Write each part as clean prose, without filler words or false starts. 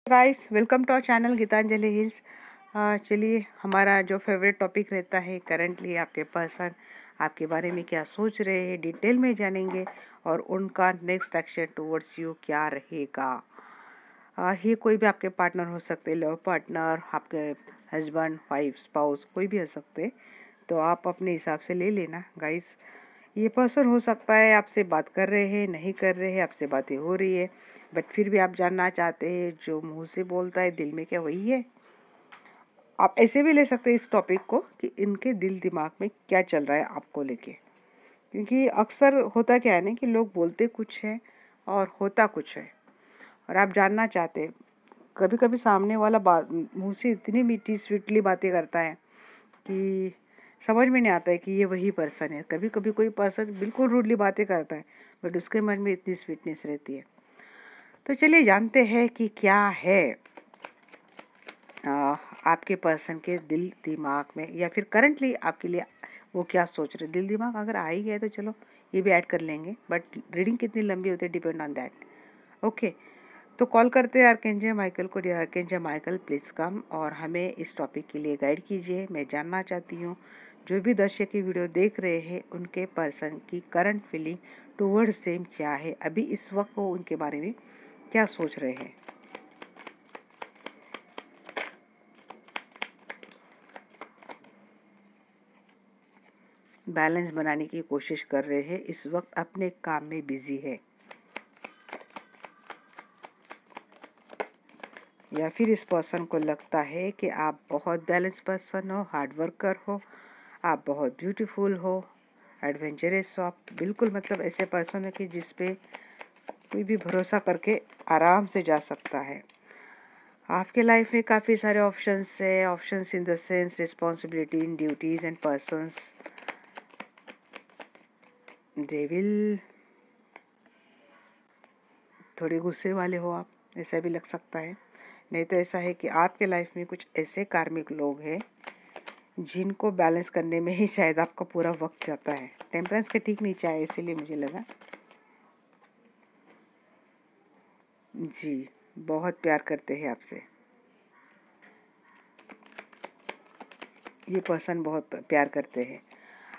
Guys, welcome to our channel Geetanjali Hills. चलिए, हमारा जो फेवरेट टॉपिक रहता है करंटली आपके पर्सन आपके बारे में क्या सोच रहे हैं डिटेल में जानेंगे और उनका नेक्स्ट एक्शन टुवर्ड्स यू क्या रहेगा। ये कोई भी आपके पार्टनर हो सकते, लव पार्टनर, आपके हस्बैंड, वाइफ, स्पाउस, कोई भी हो सकते। तो आप अपने हिसाब से ले लेना गाइस। ये पर्सन हो सकता है आपसे बात कर रहे हैं, नहीं कर रहे हैं, आपसे बातें हो रही है, बट फिर भी आप जानना चाहते हैं जो मुंह से बोलता है दिल में क्या वही है। आप ऐसे भी ले सकते हैं इस टॉपिक को कि इनके दिल दिमाग में क्या चल रहा है आपको लेके, क्योंकि अक्सर होता क्या है ना कि लोग बोलते कुछ है और होता कुछ है, और आप जानना चाहते हैं। कभी कभी सामने वाला बात मुंह से इतनी मीठी स्वीटली बातें करता है कि समझ में नहीं आता है कि ये वही पर्सन है। कभी कभी कोई पर्सन बिल्कुल रूडली बातें करता है बट उसके मन में इतनी स्वीटनेस रहती है। तो चलिए जानते हैं कि क्या है आपके पर्सन के दिल दिमाग में, या फिर करंटली आपके लिए वो क्या सोच रहे। दिल दिमाग अगर आ ही गया तो चलो ये भी ऐड कर लेंगे, बट रीडिंग कितनी लंबी होती है डिपेंड ऑन दैट। ओके, तो कॉल करते हैं आर्कएंजल माइकल को। आर्कएंजल माइकल प्लीज कम और हमें इस टॉपिक के लिए गाइड कीजिए। मैं जानना चाहती हूँ जो भी दर्शक की वीडियो देख रहे हैं उनके पर्सन की करंट फीलिंग टुवर्ड्स सेम क्या है, अभी इस वक्त वो उनके बारे में क्या सोच रहे हैं। बैलेंस बनाने की कोशिश कर रहे हैं, इस वक्त अपने काम में बिजी है, या फिर इस पर्सन को लगता है कि आप बहुत बैलेंस पर्सन हो, हार्ड वर्कर हो, आप बहुत ब्यूटीफुल हो, एडवेंचरस हो। आप बिल्कुल मतलब ऐसे पर्सन है कि जिस पे कोई भी भरोसा करके आराम से जा सकता है। आपके लाइफ में काफ़ी सारे ऑप्शंस है, options in the sense responsibility in duties and persons. Devil, थोड़े गुस्से वाले हो आप, ऐसा भी लग सकता है। नहीं तो ऐसा है कि आपके लाइफ में कुछ ऐसे कार्मिक लोग हैं जिनको बैलेंस करने में ही शायद आपका पूरा वक्त जाता है। टेम्परेंस के ठीक नीचे आया इसीलिए मुझे लगा। जी, बहुत प्यार करते हैं आपसे, ये पर्सन बहुत प्यार करते हैं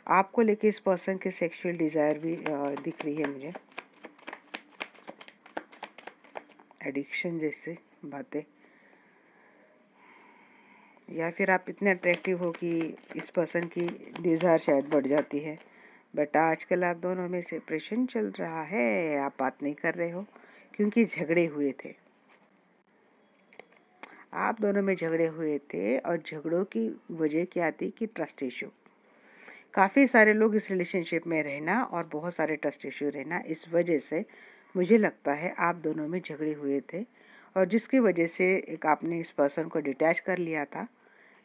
आपको लेके। इस पर्सन के सेक्सुअल डिजायर भी दिख रही है मुझे, एडिक्शन जैसे बातें, या फिर आप इतने अट्रैक्टिव हो कि इस पर्सन की डिजायर शायद बढ़ जाती है। बट आजकल आप दोनों में सेपरेशन चल रहा है, आप बात नहीं कर रहे हो क्योंकि झगड़े हुए थे। आप दोनों में झगड़े हुए थे और झगड़ों की वजह क्या थी कि ट्रस्ट इशू। काफ़ी सारे लोग इस रिलेशनशिप में रहना और बहुत सारे ट्रस्ट इशू रहना, इस वजह से मुझे लगता है आप दोनों में झगड़े हुए थे, और जिसकी वजह से एक आपने इस पर्सन को डिटैच कर लिया था,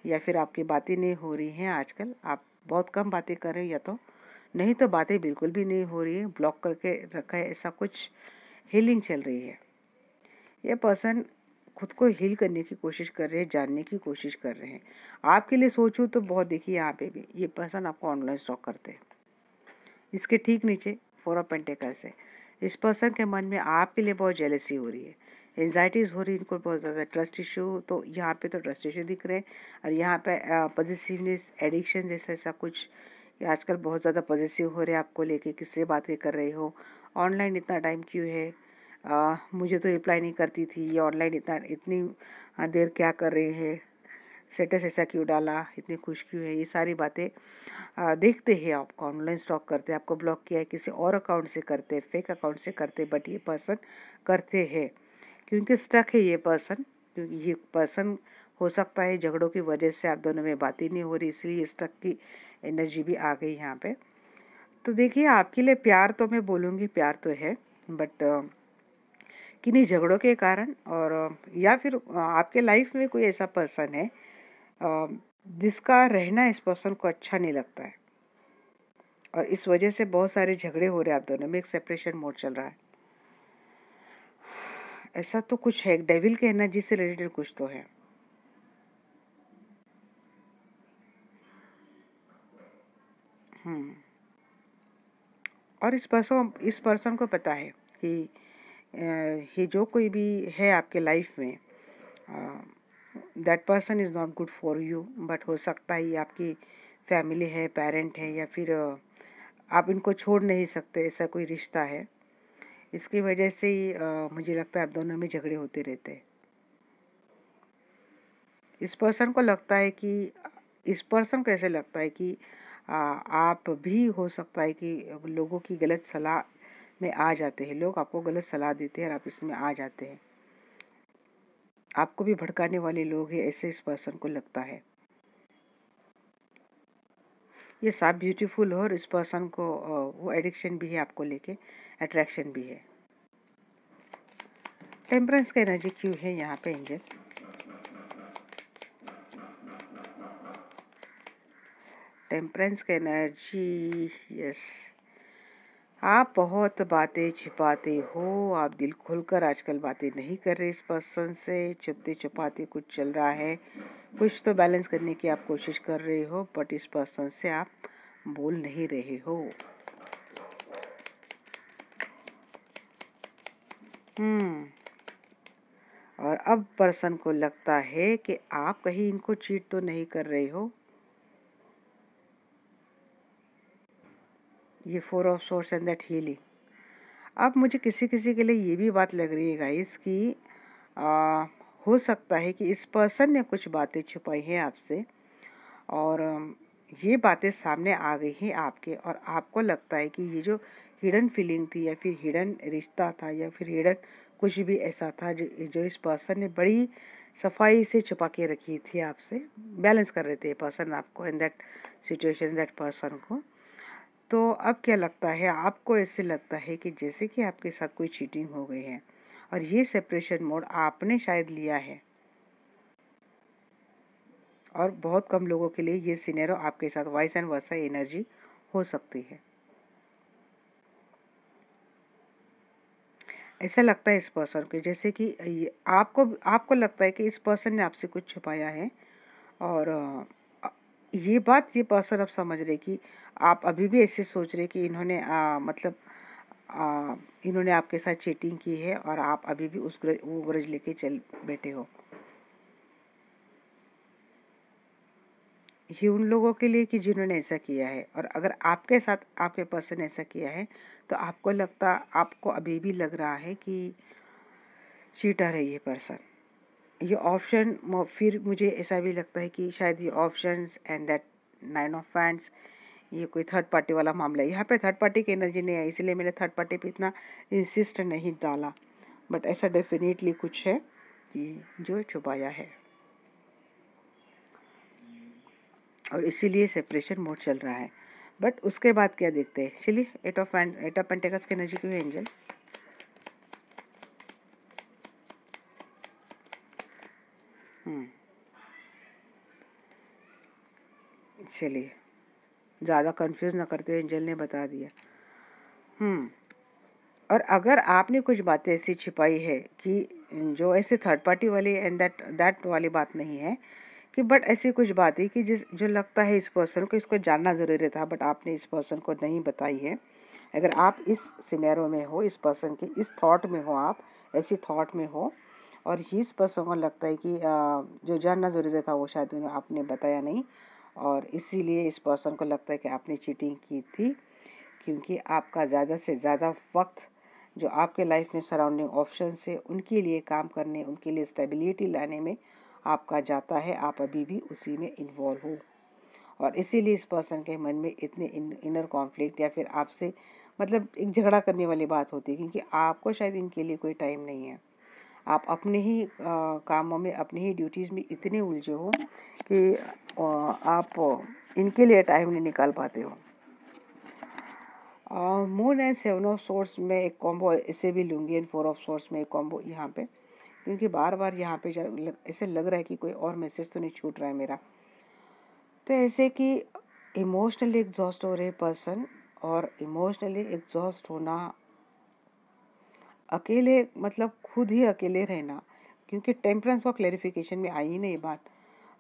या फिर आपकी बातें नहीं हो रही हैं। आजकल आप बहुत कम बातें कर रहे हैं, या तो नहीं तो बातें बिल्कुल भी नहीं हो रही है, ब्लॉक करके रखा है, ऐसा कुछ हीलिंग चल रही है। ये पर्सन खुद को हील करने की कोशिश कर रहे हैं, जानने की कोशिश कर रहे हैं। आपके लिए सोचूं तो बहुत, देखिए यहाँ पे भी ये पर्सन आपको ऑनलाइन स्टॉक करते हैं। इसके ठीक नीचे 4 ऑफ पेंटिकल्स है। इस पर्सन के मन में आपके लिए बहुत जेलसी हो रही है, एंजाइटीज हो रही है, इनको बहुत ज़्यादा ट्रस्ट इशू। तो यहाँ पे तो ट्रस्ट इशू दिख रहे हैं, और यहाँ पे पॉजिटिवनेस, एडिक्शन जैसा ऐसा कुछ। आजकल बहुत ज़्यादा पॉजिटिव हो रहे हैं आपको लेके, किससे बातें कर रहे हो, ऑनलाइन इतना टाइम क्यों है, मुझे तो रिप्लाई नहीं करती थी, ये ऑनलाइन इतनी देर क्या कर रहे हैं, स्टेटस ऐसा क्यों डाला, इतनी खुश क्यों है, ये सारी बातें देखते हैं। आपको ऑनलाइन स्टॉक करते हैं, आपको ब्लॉक किया है, किसी और अकाउंट से करते हैं, फेक अकाउंट से करते हैं, बट ये पर्सन करते हैं क्योंकि स्टक है ये पर्सन। क्योंकि ये पर्सन हो सकता है झगड़ों की वजह से आप दोनों में बात ही नहीं हो रही, इसलिए स्टक की एनर्जी भी आ गई यहाँ पे। तो देखिए, आपके लिए प्यार तो मैं बोलूँगी प्यार तो है, बट किन्हीं झगड़ों के कारण, और या फिर आपके लाइफ में कोई ऐसा पर्सन है जिसका रहना इस पर्सन को अच्छा नहीं लगता है, और इस वजह से बहुत सारे झगड़े हो रहे हैं आप दोनों में, एक सेपरेशन मोड चल रहा है। ऐसा तो कुछ है, डेविल के एनर्जी से रिलेटेड कुछ तो है। और इस पर्सन को पता है कि ये जो कोई भी है आपके लाइफ में, that person is not good for you, but हो सकता है ये आपकी फैमिली है, पेरेंट है, या फिर आप इनको छोड़ नहीं सकते, ऐसा कोई रिश्ता है। इसकी वजह से ही मुझे लगता है आप दोनों में झगड़े होते रहते हैं। इस पर्सन को लगता है कि इस पर्सन को ऐसे लगता है कि आप भी हो सकता है कि लोगों की गलत सलाह में आ जाते हैं, लोग आपको गलत सलाह देते हैं और आप इसमें आ जाते हैं, आपको भी भड़काने वाले लोग हैं, ऐसे इस पर्सन को लगता है। ये सब ब्यूटीफुल हो और इस पर्सन को वो एडिक्शन भी है, आपको लेके अट्रैक्शन भी है। टेम्परेंस का एनर्जी क्यों है यहाँ पे एंजल? टेम्परेंस का एनर्जी, यस, आप बहुत बातें छिपाते हो, आप दिल खोलकर आजकल बातें नहीं कर रहे इस पर्सन से, छुपते छुपाते कुछ चल रहा है, कुछ तो बैलेंस करने की आप कोशिश कर रहे हो, बट इस पर्सन से आप बोल नहीं रहे हो। और अब पर्सन को लगता है कि आप कहीं इनको चीट तो नहीं कर रहे हो। ये 4 of source and that healing. अब मुझे किसी किसी के लिए ये भी बात लग रही है गाइस कि हो सकता है कि इस पर्सन ने कुछ बातें छुपाई हैं आपसे, और ये बातें सामने आ गई हैं आपके, और आपको लगता है कि ये जो हिडन फीलिंग थी, या फिर हिडन रिश्ता था, या फिर हिडन कुछ भी ऐसा था जो इस पर्सन ने बड़ी सफाई से छुपा के रखी थी आपसे, बैलेंस कर रहे थे पर्सन आपको in that situation, that person को। तो अब क्या लगता है आपको? ऐसे लगता है कि जैसे कि आपके साथ कोई चीटिंग हो गई है, और ये सेपरेशन मोड आपने शायद लिया है, और बहुत कम लोगों के लिए ये सिनेरियो आपके साथ वाइस एंड वर्सा एनर्जी हो सकती है। ऐसा लगता है इस पर्सन को जैसे कि आपको लगता है कि इस पर्सन ने आपसे कुछ छुपाया है, और ये बात ये पर्सन अब समझ रहे कि आप अभी भी ऐसे सोच रहे कि इन्होंने मतलब इन्होंने आपके साथ चीटिंग की है, और आप अभी भी वो ग्रज लेके चल बैठे हो। ये उन लोगों के लिए कि जिन्होंने ऐसा किया है, और अगर आपके साथ आपके पर्सन ऐसा किया है तो आपको अभी भी लग रहा है कि चीटर है ये पर्सन। ये ऑप्शन, फिर मुझे ऐसा भी लगता है कि शायद ये options and that 9 of hands, ये कोई थर्ड पार्टी वाला मामला है। यहाँ पे थर्ड पार्टी की एनर्जी नहीं है, इसलिए मैंने थर्ड पार्टी पे इतना इंसिस्ट नहीं डाला, बट ऐसा डेफिनेटली कुछ है कि जो छुपाया है, और इसीलिए सेपरेशन मोड चल रहा है। बट उसके बाद क्या देखते हैं, चलिए 8 ऑफ पेंटिकल्स की एनर्जी क्यों है एंजल? चलिए, ज़्यादा कंफ्यूज ना करते हुए एंजल ने बता दिया। और अगर आपने कुछ बातें ऐसी छिपाई है कि जो ऐसे थर्ड पार्टी वाली एंड दैट वाली बात नहीं है, कि बट ऐसी कुछ बात है कि जो लगता है इस पर्सन को, इसको जानना ज़रूरी था, बट आपने इस पर्सन को नहीं बताई है। अगर आप इस सिनेरियो में हो, इस पर्सन के इस थॉट में हो, आप ऐसी थॉट में हो, और इस पर्सन को लगता है कि जो जानना ज़रूरी था वो शायद आपने बताया नहीं, और इसीलिए इस पर्सन को लगता है कि आपने चीटिंग की थी, क्योंकि आपका ज़्यादा से ज़्यादा वक्त जो आपके लाइफ में सराउंडिंग ऑप्शन से उनके लिए काम करने, उनके लिए स्टेबिलिटी लाने में आपका जाता है, आप अभी भी उसी में इन्वॉल्व हो, और इसीलिए इस पर्सन के मन में इतने इनर कॉन्फ्लिक्ट, या फिर आपसे मतलब एक झगड़ा करने वाली बात होती है, क्योंकि आपको शायद इनके लिए कोई टाइम नहीं है। आप अपने ही कामों में, अपनी ही ड्यूटीज़ में इतने उलझे हो कि आप इनके लिए टाइम नहीं निकाल पाते हो। मून एंड 7 ऑफ सोर्स में एक कॉम्बो इसे भी लूँगी, एंड 4 ऑफ सोर्स में एक कॉम्बो यहाँ पे, क्योंकि बार बार यहाँ पे ऐसे लग रहा है कि कोई और मैसेज तो नहीं छूट रहा है मेरा। तो ऐसे कि इमोशनली एग्जॉस्ट हो रहे पर्सन, और इमोशनली एग्जॉस्ट होना, अकेले मतलब खुद ही अकेले रहना, क्योंकि टेम्परेंस और क्लैरिफिकेशन में आई ही नहीं बात।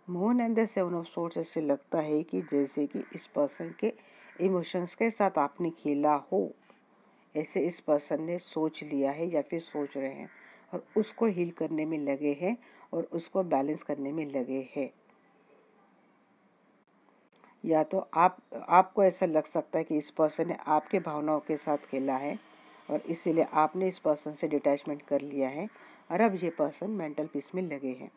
Moon and the 7 of source ऐसे लगता है कि जैसे कि इस पर्सन के इमोशंस के साथ आपने खेला हो, ऐसे इस पर्सन ने सोच लिया है या फिर सोच रहे हैं, और उसको हील करने में लगे हैं, और उसको बैलेंस करने में लगे हैं। या तो आपको ऐसा लग सकता है कि इस पर्सन ने आपके भावनाओं के साथ खेला है और इसीलिए आपने इस पर्सन से डिटैचमेंट कर लिया है और अब ये पर्सन मेंटल पीस में लगे हैं।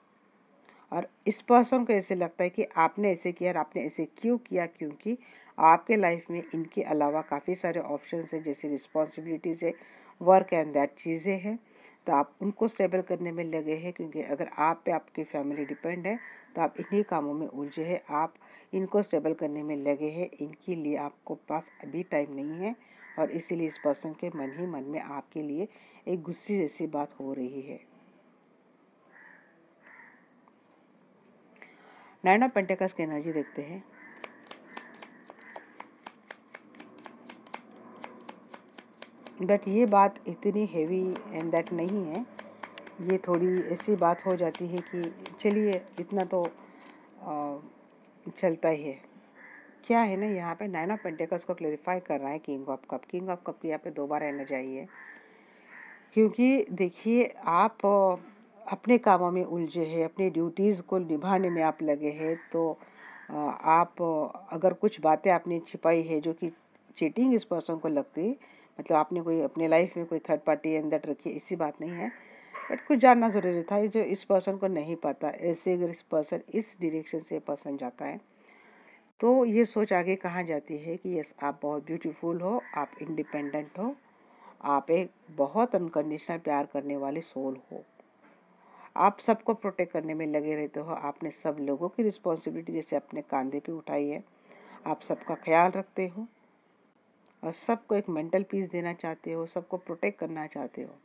और इस पर्सन को ऐसे लगता है कि आपने ऐसे किया और आपने ऐसे क्यों किया, क्योंकि आपके लाइफ में इनके अलावा काफ़ी सारे ऑप्शंस हैं, जैसे रिस्पॉन्सिबिलिटीज़ है, वर्क एंड दैट चीज़ें हैं। तो आप उनको स्टेबल करने में लगे हैं, क्योंकि अगर आप पे आपकी फैमिली डिपेंड है तो आप इन्हीं कामों में उलझे हैं। आप इनको स्टेबल करने में लगे हैं, इनके लिए आपको पास अभी टाइम नहीं है और इसीलिए इस पर्सन के मन ही मन में आपके लिए एक गुस्से जैसी बात हो रही है। नाइन ऑफ पेंटिकल्स की एनर्जी देखते हैं। बट ये बात इतनी हैवी एंड दैट नहीं है, ये थोड़ी ऐसी बात हो जाती है कि चलिए इतना तो चलता ही है। क्या है ना, यहाँ पे नाइन ऑफ पेंटिकल्स को क्लेरिफाई कर रहा है king of cup. King of cup की यहाँ पे 2 बार एनर्जी आई है, क्योंकि देखिए आप अपने कामों में उलझे हैं, अपनी ड्यूटीज़ को निभाने में आप लगे हैं। तो आप अगर कुछ बातें आपने छिपाई है जो कि चीटिंग इस पर्सन को लगती है, मतलब आपने कोई अपने लाइफ में कोई थर्ड पार्टी अंदर रखी, ऐसी बात नहीं है, बट कुछ जानना ज़रूरी था जो इस पर्सन को नहीं पता। ऐसे अगर इस पर्सन इस डायरेक्शन से पर्सन जाता है तो ये सोच आगे कहाँ जाती है कि यस, आप बहुत ब्यूटीफुल हो, आप इंडिपेंडेंट हो, आप एक बहुत अनकंडीशनल प्यार करने वाले सोल हो, आप सबको प्रोटेक्ट करने में लगे रहते हो। आपने सब लोगों की रिस्पॉन्सिबिलिटी जैसे अपने कंधे पे उठाई है, आप सबका ख्याल रखते हो और सबको एक मेंटल पीस देना चाहते हो, सबको प्रोटेक्ट करना चाहते हो।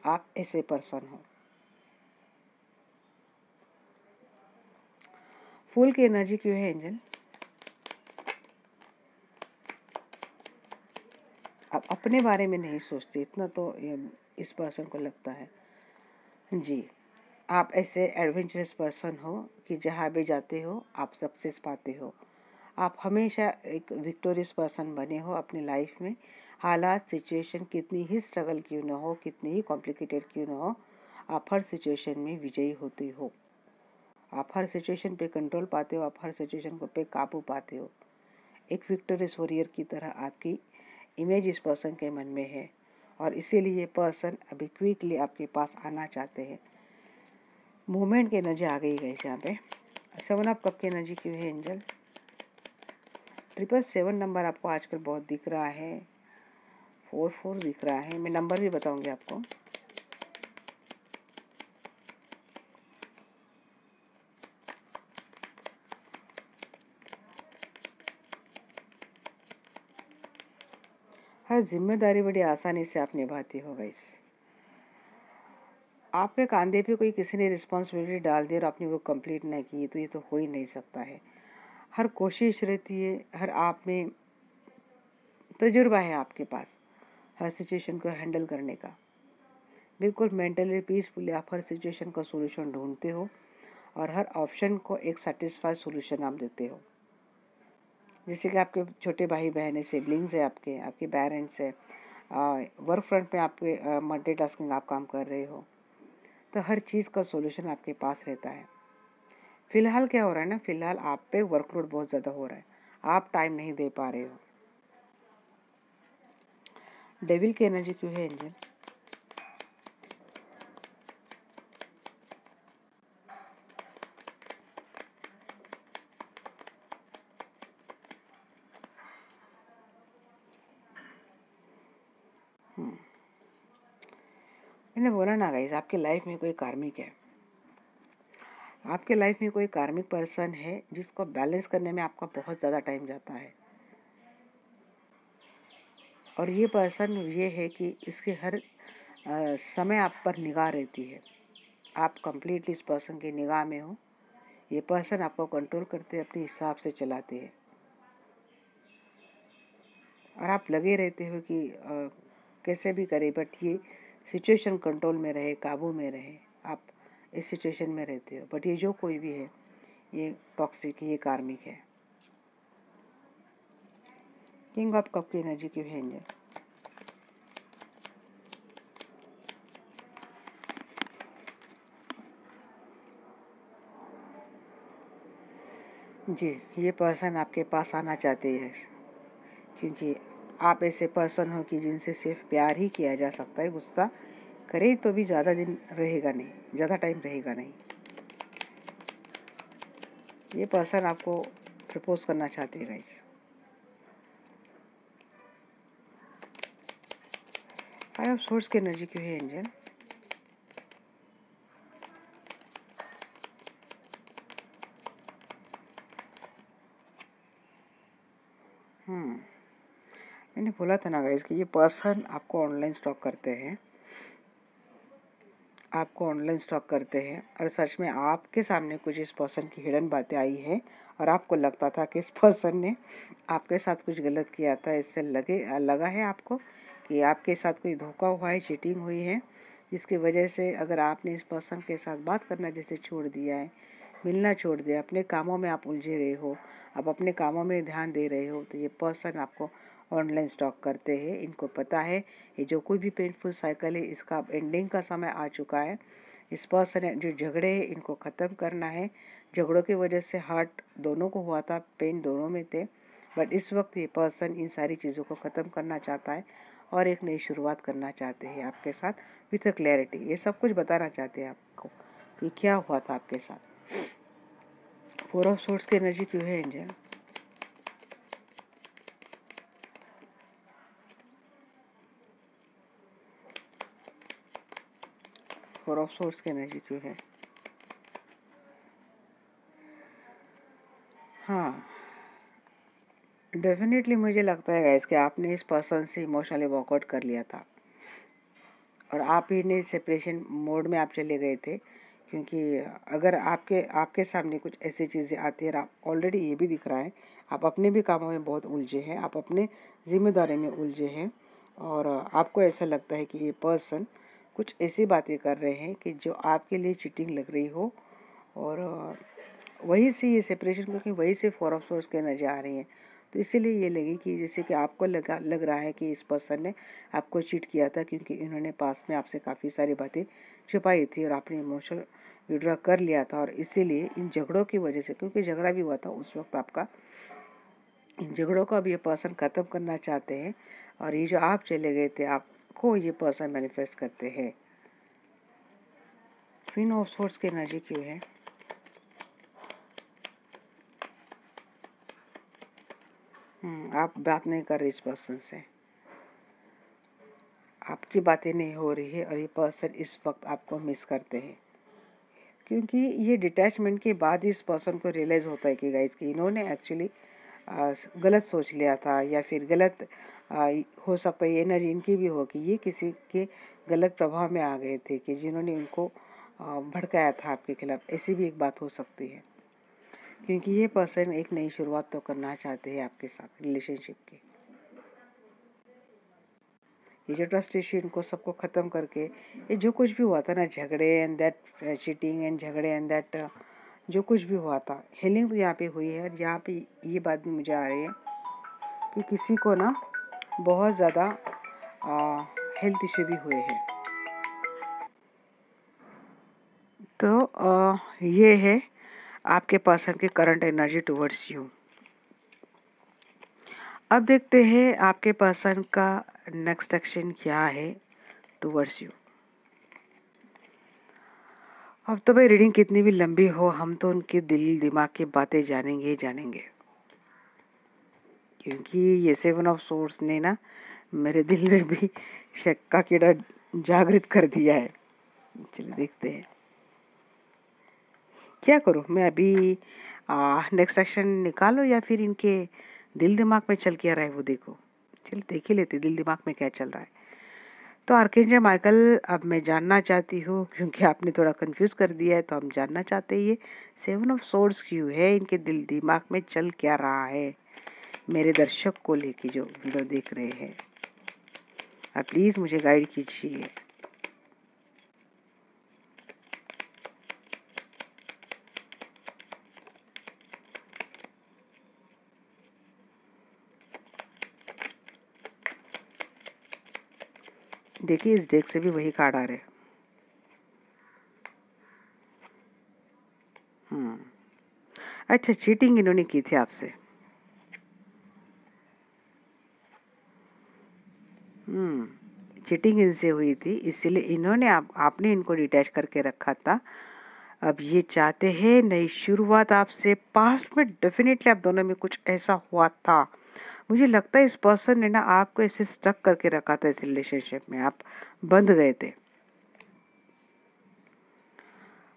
आप ऐसे पर्सन हो। फूल की एनर्जी क्यों है एंजल? आप अपने बारे में नहीं सोचते, इतना तो इस पर्सन को लगता है। जी, आप ऐसे एडवेंचरस पर्सन हो कि जहाँ भी जाते हो आप सक्सेस पाते हो। आप हमेशा एक विक्टोरियस पर्सन बने हो अपनी लाइफ में। हालात सिचुएशन कितनी ही स्ट्रगल क्यों ना हो, कितनी ही कॉम्प्लिकेटेड क्यों ना हो, आप हर सिचुएशन में विजयी होते हो। आप हर सिचुएशन पे कंट्रोल पाते हो, आप हर सिचुएशन को पे काबू पाते हो। एक विक्टोरियस वॉरियर की तरह आपकी इमेज इस पर्सन के मन में है और इसीलिए ये पर्सन अभी क्विकली आपके पास आना चाहते हैं। मूवमेंट की एनर्जी आ गई गाइस यहाँ पे। 7 ऑफ कप की एनर्जी क्यों है एंजल? 777 नंबर आपको आजकल बहुत दिख रहा है, 44 दिख रहा है। मैं नंबर भी बताऊंगी आपको। हर जिम्मेदारी बड़ी आसानी से आप निभाती हो गाइस। आपके कंधे पे कोई किसी ने रिस्पॉन्सिबिलिटी डाल दी और आपने वो कंप्लीट नहीं की, तो ये तो हो ही नहीं सकता है। हर कोशिश रहती है, हर आप में तजुर्बा है आपके पास हर सिचुएशन को हैंडल करने का। बिल्कुल मेंटली पीसफुली आप हर सिचुएशन का सोल्यूशन ढूंढते हो और हर ऑप्शन को एक सेटिस्फाइड सोल्यूशन आप देते हो। जैसे कि आपके छोटे भाई बहन है, सिबलिंग्स है, आपके पेरेंट्स है, वर्क फ्रंट में आपके मल्टीटास्किंग आप काम कर रहे हो, तो हर चीज़ का सोल्यूशन आपके पास रहता है। फिलहाल क्या हो रहा है ना, फिलहाल आप पे वर्कलोड बहुत ज़्यादा हो रहा है, आप टाइम नहीं दे पा रहे हो। डेविल की एनर्जी क्यों है एंजल? मैंने बोला ना गाइस, आपके लाइफ में कोई कार्मिक है, आपके लाइफ में कोई कार्मिक पर्सन है जिसको बैलेंस करने में आपका बहुत ज़्यादा टाइम जाता है। और ये पर्सन ये है कि इसके हर समय आप पर निगाह रहती है, आप कंप्लीटली इस पर्सन की निगाह में हो। ये पर्सन आपको कंट्रोल करते अपने हिसाब से चलाते हैं और आप लगे रहते हो कि कैसे भी करे बट ये सिचुएशन कंट्रोल में रहे, काबू में रहे। आप इस सिचुएशन में रहते हो, बट ये जो कोई भी है ये टॉक्सिक, ये कार्मिक है। किंग ऑफ कप की एनर्जी क्यों है एंजल? जी, ये पर्सन आपके पास आना चाहते हैं क्योंकि आप ऐसे पर्सन हो कि जिनसे सिर्फ प्यार ही किया जा सकता है। गुस्सा करे तो भी ज़्यादा दिन रहेगा नहीं, ज़्यादा टाइम रहेगा नहीं। ये पर्सन आपको प्रपोज करना चाहते हैं गाइस। फाइव ऑफ सोर्ड्स की एनर्जी क्यों है एंजल? मैंने बोला था ना गाइस कि ये पर्सन आपको ऑनलाइन स्टॉक करते हैं, और सच में आपके सामने कुछ इस पर्सन की हिडन बातें आई हैं और आपको लगता था कि इस पर्सन ने आपके साथ कुछ गलत किया था। इससे लगा है आपको कि आपके साथ कोई धोखा हुआ है, चीटिंग हुई है, जिसकी वजह से अगर आपने इस पर्सन के साथ बात करना जैसे छोड़ दिया है, मिलना छोड़ दिया, अपने कामों में आप उलझे रहे हो, आप अपने कामों में ध्यान दे रहे हो, तो ये पर्सन आपको ऑनलाइन स्टॉक करते हैं। इनको पता है ये जो कोई भी पेनफुल साइकिल है इसका एंडिंग का समय आ चुका है। इस पर्सन जो झगड़े हैं इनको ख़त्म करना है। झगड़ों की वजह से हर्ट दोनों को हुआ था, पेन दोनों में थे, बट इस वक्त ये पर्सन इन सारी चीज़ों को ख़त्म करना चाहता है और एक नई शुरुआत करना चाहते हैं आपके साथ विथ क्लैरिटी। ये सब कुछ बताना चाहते हैं आपको कि क्या हुआ था आपके साथ। फोर ऑफ सोर्ड्स की एनर्जी क्यों है एंजल? फोर ऑफ सोर्ड्स की एनर्जी क्यों है? हाँ, डेफिनेटली मुझे लगता है गाइस कि आपने इस पर्सन से इमोशनली वॉकआउट कर लिया था और आप ही ने सेपरेशन मोड में आप चले गए थे, क्योंकि अगर आपके सामने कुछ ऐसी चीज़ें आती है, आप ऑलरेडी ये भी दिख रहा है आप अपने भी कामों में बहुत उलझे हैं, आप अपने जिम्मेदारी में उलझे हैं, और आपको ऐसा लगता है कि ये पर्सन कुछ ऐसी बातें कर रहे हैं कि जो आपके लिए चीटिंग लग रही हो, और वहीं से ये सेपरेशन, क्योंकि वहीं से फोर ऑफ सोर्स की एनर्जी आ रही है, तो इसीलिए ये लगी कि जैसे कि आपको लग रहा है कि इस पर्सन ने आपको चीट किया था, क्योंकि इन्होंने पास में आपसे काफ़ी सारी बातें छुपाई थी और आपने इमोशनल विड्रॉ कर लिया था, और इसीलिए इन झगड़ों की वजह से, क्योंकि झगड़ा भी हुआ था उस वक्त आपका, इन झगड़ों को अब ये पर्सन ख़त्म करना चाहते हैं, और ये जो आप चले गए थे आपको ये पर्सन मैनिफेस्ट करते हैं। क्वीन ऑफ सोर्ड्स की एनर्जी क्यों है? आप बात नहीं कर रहे इस पर्सन से, आपकी बातें नहीं हो रही है, और ये पर्सन इस वक्त आपको मिस करते हैं, क्योंकि ये डिटैचमेंट के बाद ही इस पर्सन को रियलाइज़ होता है कि गाइस कि इन्होंने एक्चुअली गलत सोच लिया था, या फिर गलत हो सकता है ये एनर्जी इनकी भी हो कि ये किसी के गलत प्रभाव में आ गए थे, कि जिन्होंने इनको भड़काया था आपके खिलाफ। ऐसी भी एक बात हो सकती है, क्योंकि ये पर्सन एक नई शुरुआत तो करना चाहते हैं आपके साथ रिलेशनशिप की। ये जो ट्रस्ट इश्यू इनको सबको ख़त्म करके, ये जो कुछ भी हुआ था ना, झगड़े एंड दैट चीटिंग एंड झगड़े एंड दैट जो कुछ भी हुआ था, हीलिंग तो यहाँ पे हुई है। और यहाँ पे ये बात भी मुझे आ रही है कि किसी को ना बहुत ज़्यादा हेल्थ इश्यू भी हुए हैं। तो ये है आपके पर्सन की करंट एनर्जी टुवर्ड्स यू। अब देखते हैं आपके पर्सन का नेक्स्ट एक्शन क्या है टुवर्ड्स यू। अब तो भाई रीडिंग कितनी भी लंबी हो, हम तो उनके दिल दिमाग की बातें जानेंगे ही जानेंगे, क्योंकि ये सेवन ऑफ सोर्ड्स ने ना मेरे दिल में भी शक का कीड़ा जागृत कर दिया है। चलिए देखते हैं क्या करूं मैं अभी। नेक्स्ट एक्शन निकालो या फिर इनके दिल दिमाग में चल क्या रहा है वो देखो। चलिए देख ही लेते दिल दिमाग में क्या चल रहा है। तो आर्कएंजल माइकल, अब मैं जानना चाहती हूँ, क्योंकि आपने थोड़ा कंफ्यूज कर दिया है, तो हम जानना चाहते हैं ये सेवन ऑफ सोर्ड्स क्यों है, इनके दिल दिमाग में चल क्या रहा है मेरे दर्शक को लेके जो वीडियो देख रहे हैं। आप प्लीज मुझे गाइड कीजिए। देखिए इस डेक से भी वही कार्ड आ रहे हैं। अच्छा, चीटिंग इन्होंने की थी आपसे। चीटिंग इनसे हुई थी, इसीलिए इन्होंने आपने इनको डिटैच करके रखा था। अब ये चाहते हैं नई शुरुआत आपसे। पास्ट में डेफिनेटली आप दोनों में कुछ ऐसा हुआ था। मुझे लगता है इस पर्सन ने ना आपको ऐसे स्टक करके रखा था इस रिलेशनशिप में, आप बंध गए थे।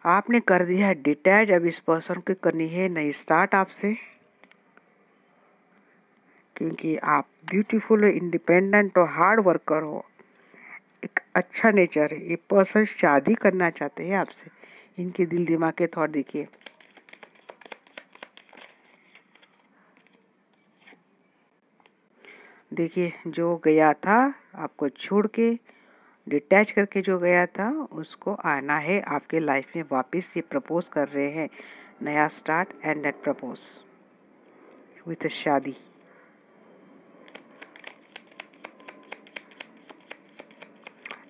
आपने कर दिया डिटैच, अब इस पर्सन को करनी है नई स्टार्ट आपसे, क्योंकि आप ब्यूटीफुल हो, इंडिपेंडेंट हो, हार्ड वर्कर हो, एक अच्छा नेचर है। ये पर्सन शादी करना चाहते हैं आपसे। इनके दिल दिमाग के थॉट देखिए। देखिए, जो गया था आपको छोड़ के, डिटैच करके जो गया था, उसको आना है आपके लाइफ में वापस। ये प्रपोज कर रहे हैं नया start and that propose with शादी।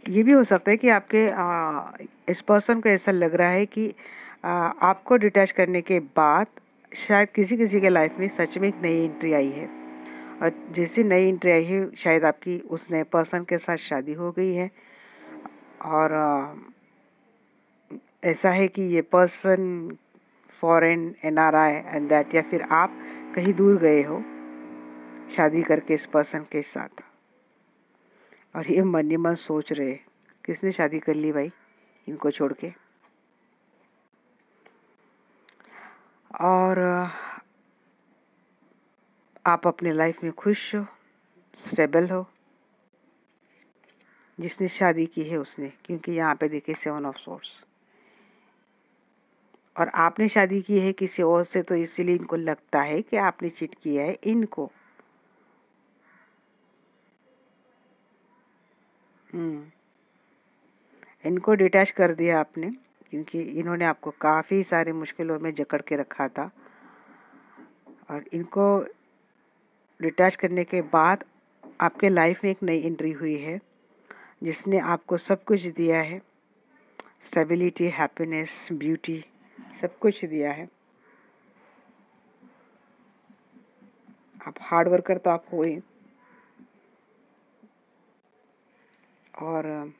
ये भी हो सकता है कि आपके इस पर्सन को ऐसा लग रहा है कि आपको डिटैच करने के बाद शायद किसी किसी के लाइफ में सच में एक नई एंट्री आई है, और जैसी नई एंट्री आई है शायद आपकी उस नए पर्सन के साथ शादी हो गई है। और ऐसा है कि ये person foreign NRI and that, या फिर आप कहीं दूर गए हो शादी करके इस पर्सन के साथ, और ये मन ही मन सोच रहे किसने शादी कर ली भाई इनको छोड़ के। और आप अपने लाइफ में खुश हो, स्टेबल हो। जिसने शादी की है उसने, क्योंकि यहाँ पे देखिए 7 ऑफ सोर्स, और आपने शादी की है किसी और से, तो इसीलिए इनको लगता है कि आपने चीट किया है इनको। इनको डिटैच कर दिया आपने, क्योंकि इन्होंने आपको काफ़ी सारी मुश्किलों में जकड़ के रखा था। और इनको डिटैच करने के बाद आपके लाइफ में एक नई एंट्री हुई है, जिसने आपको सब कुछ दिया है, स्टेबिलिटी, हैप्पीनेस, ब्यूटी, सब कुछ दिया है। आप हार्ड वर्कर तो आप हो ही, और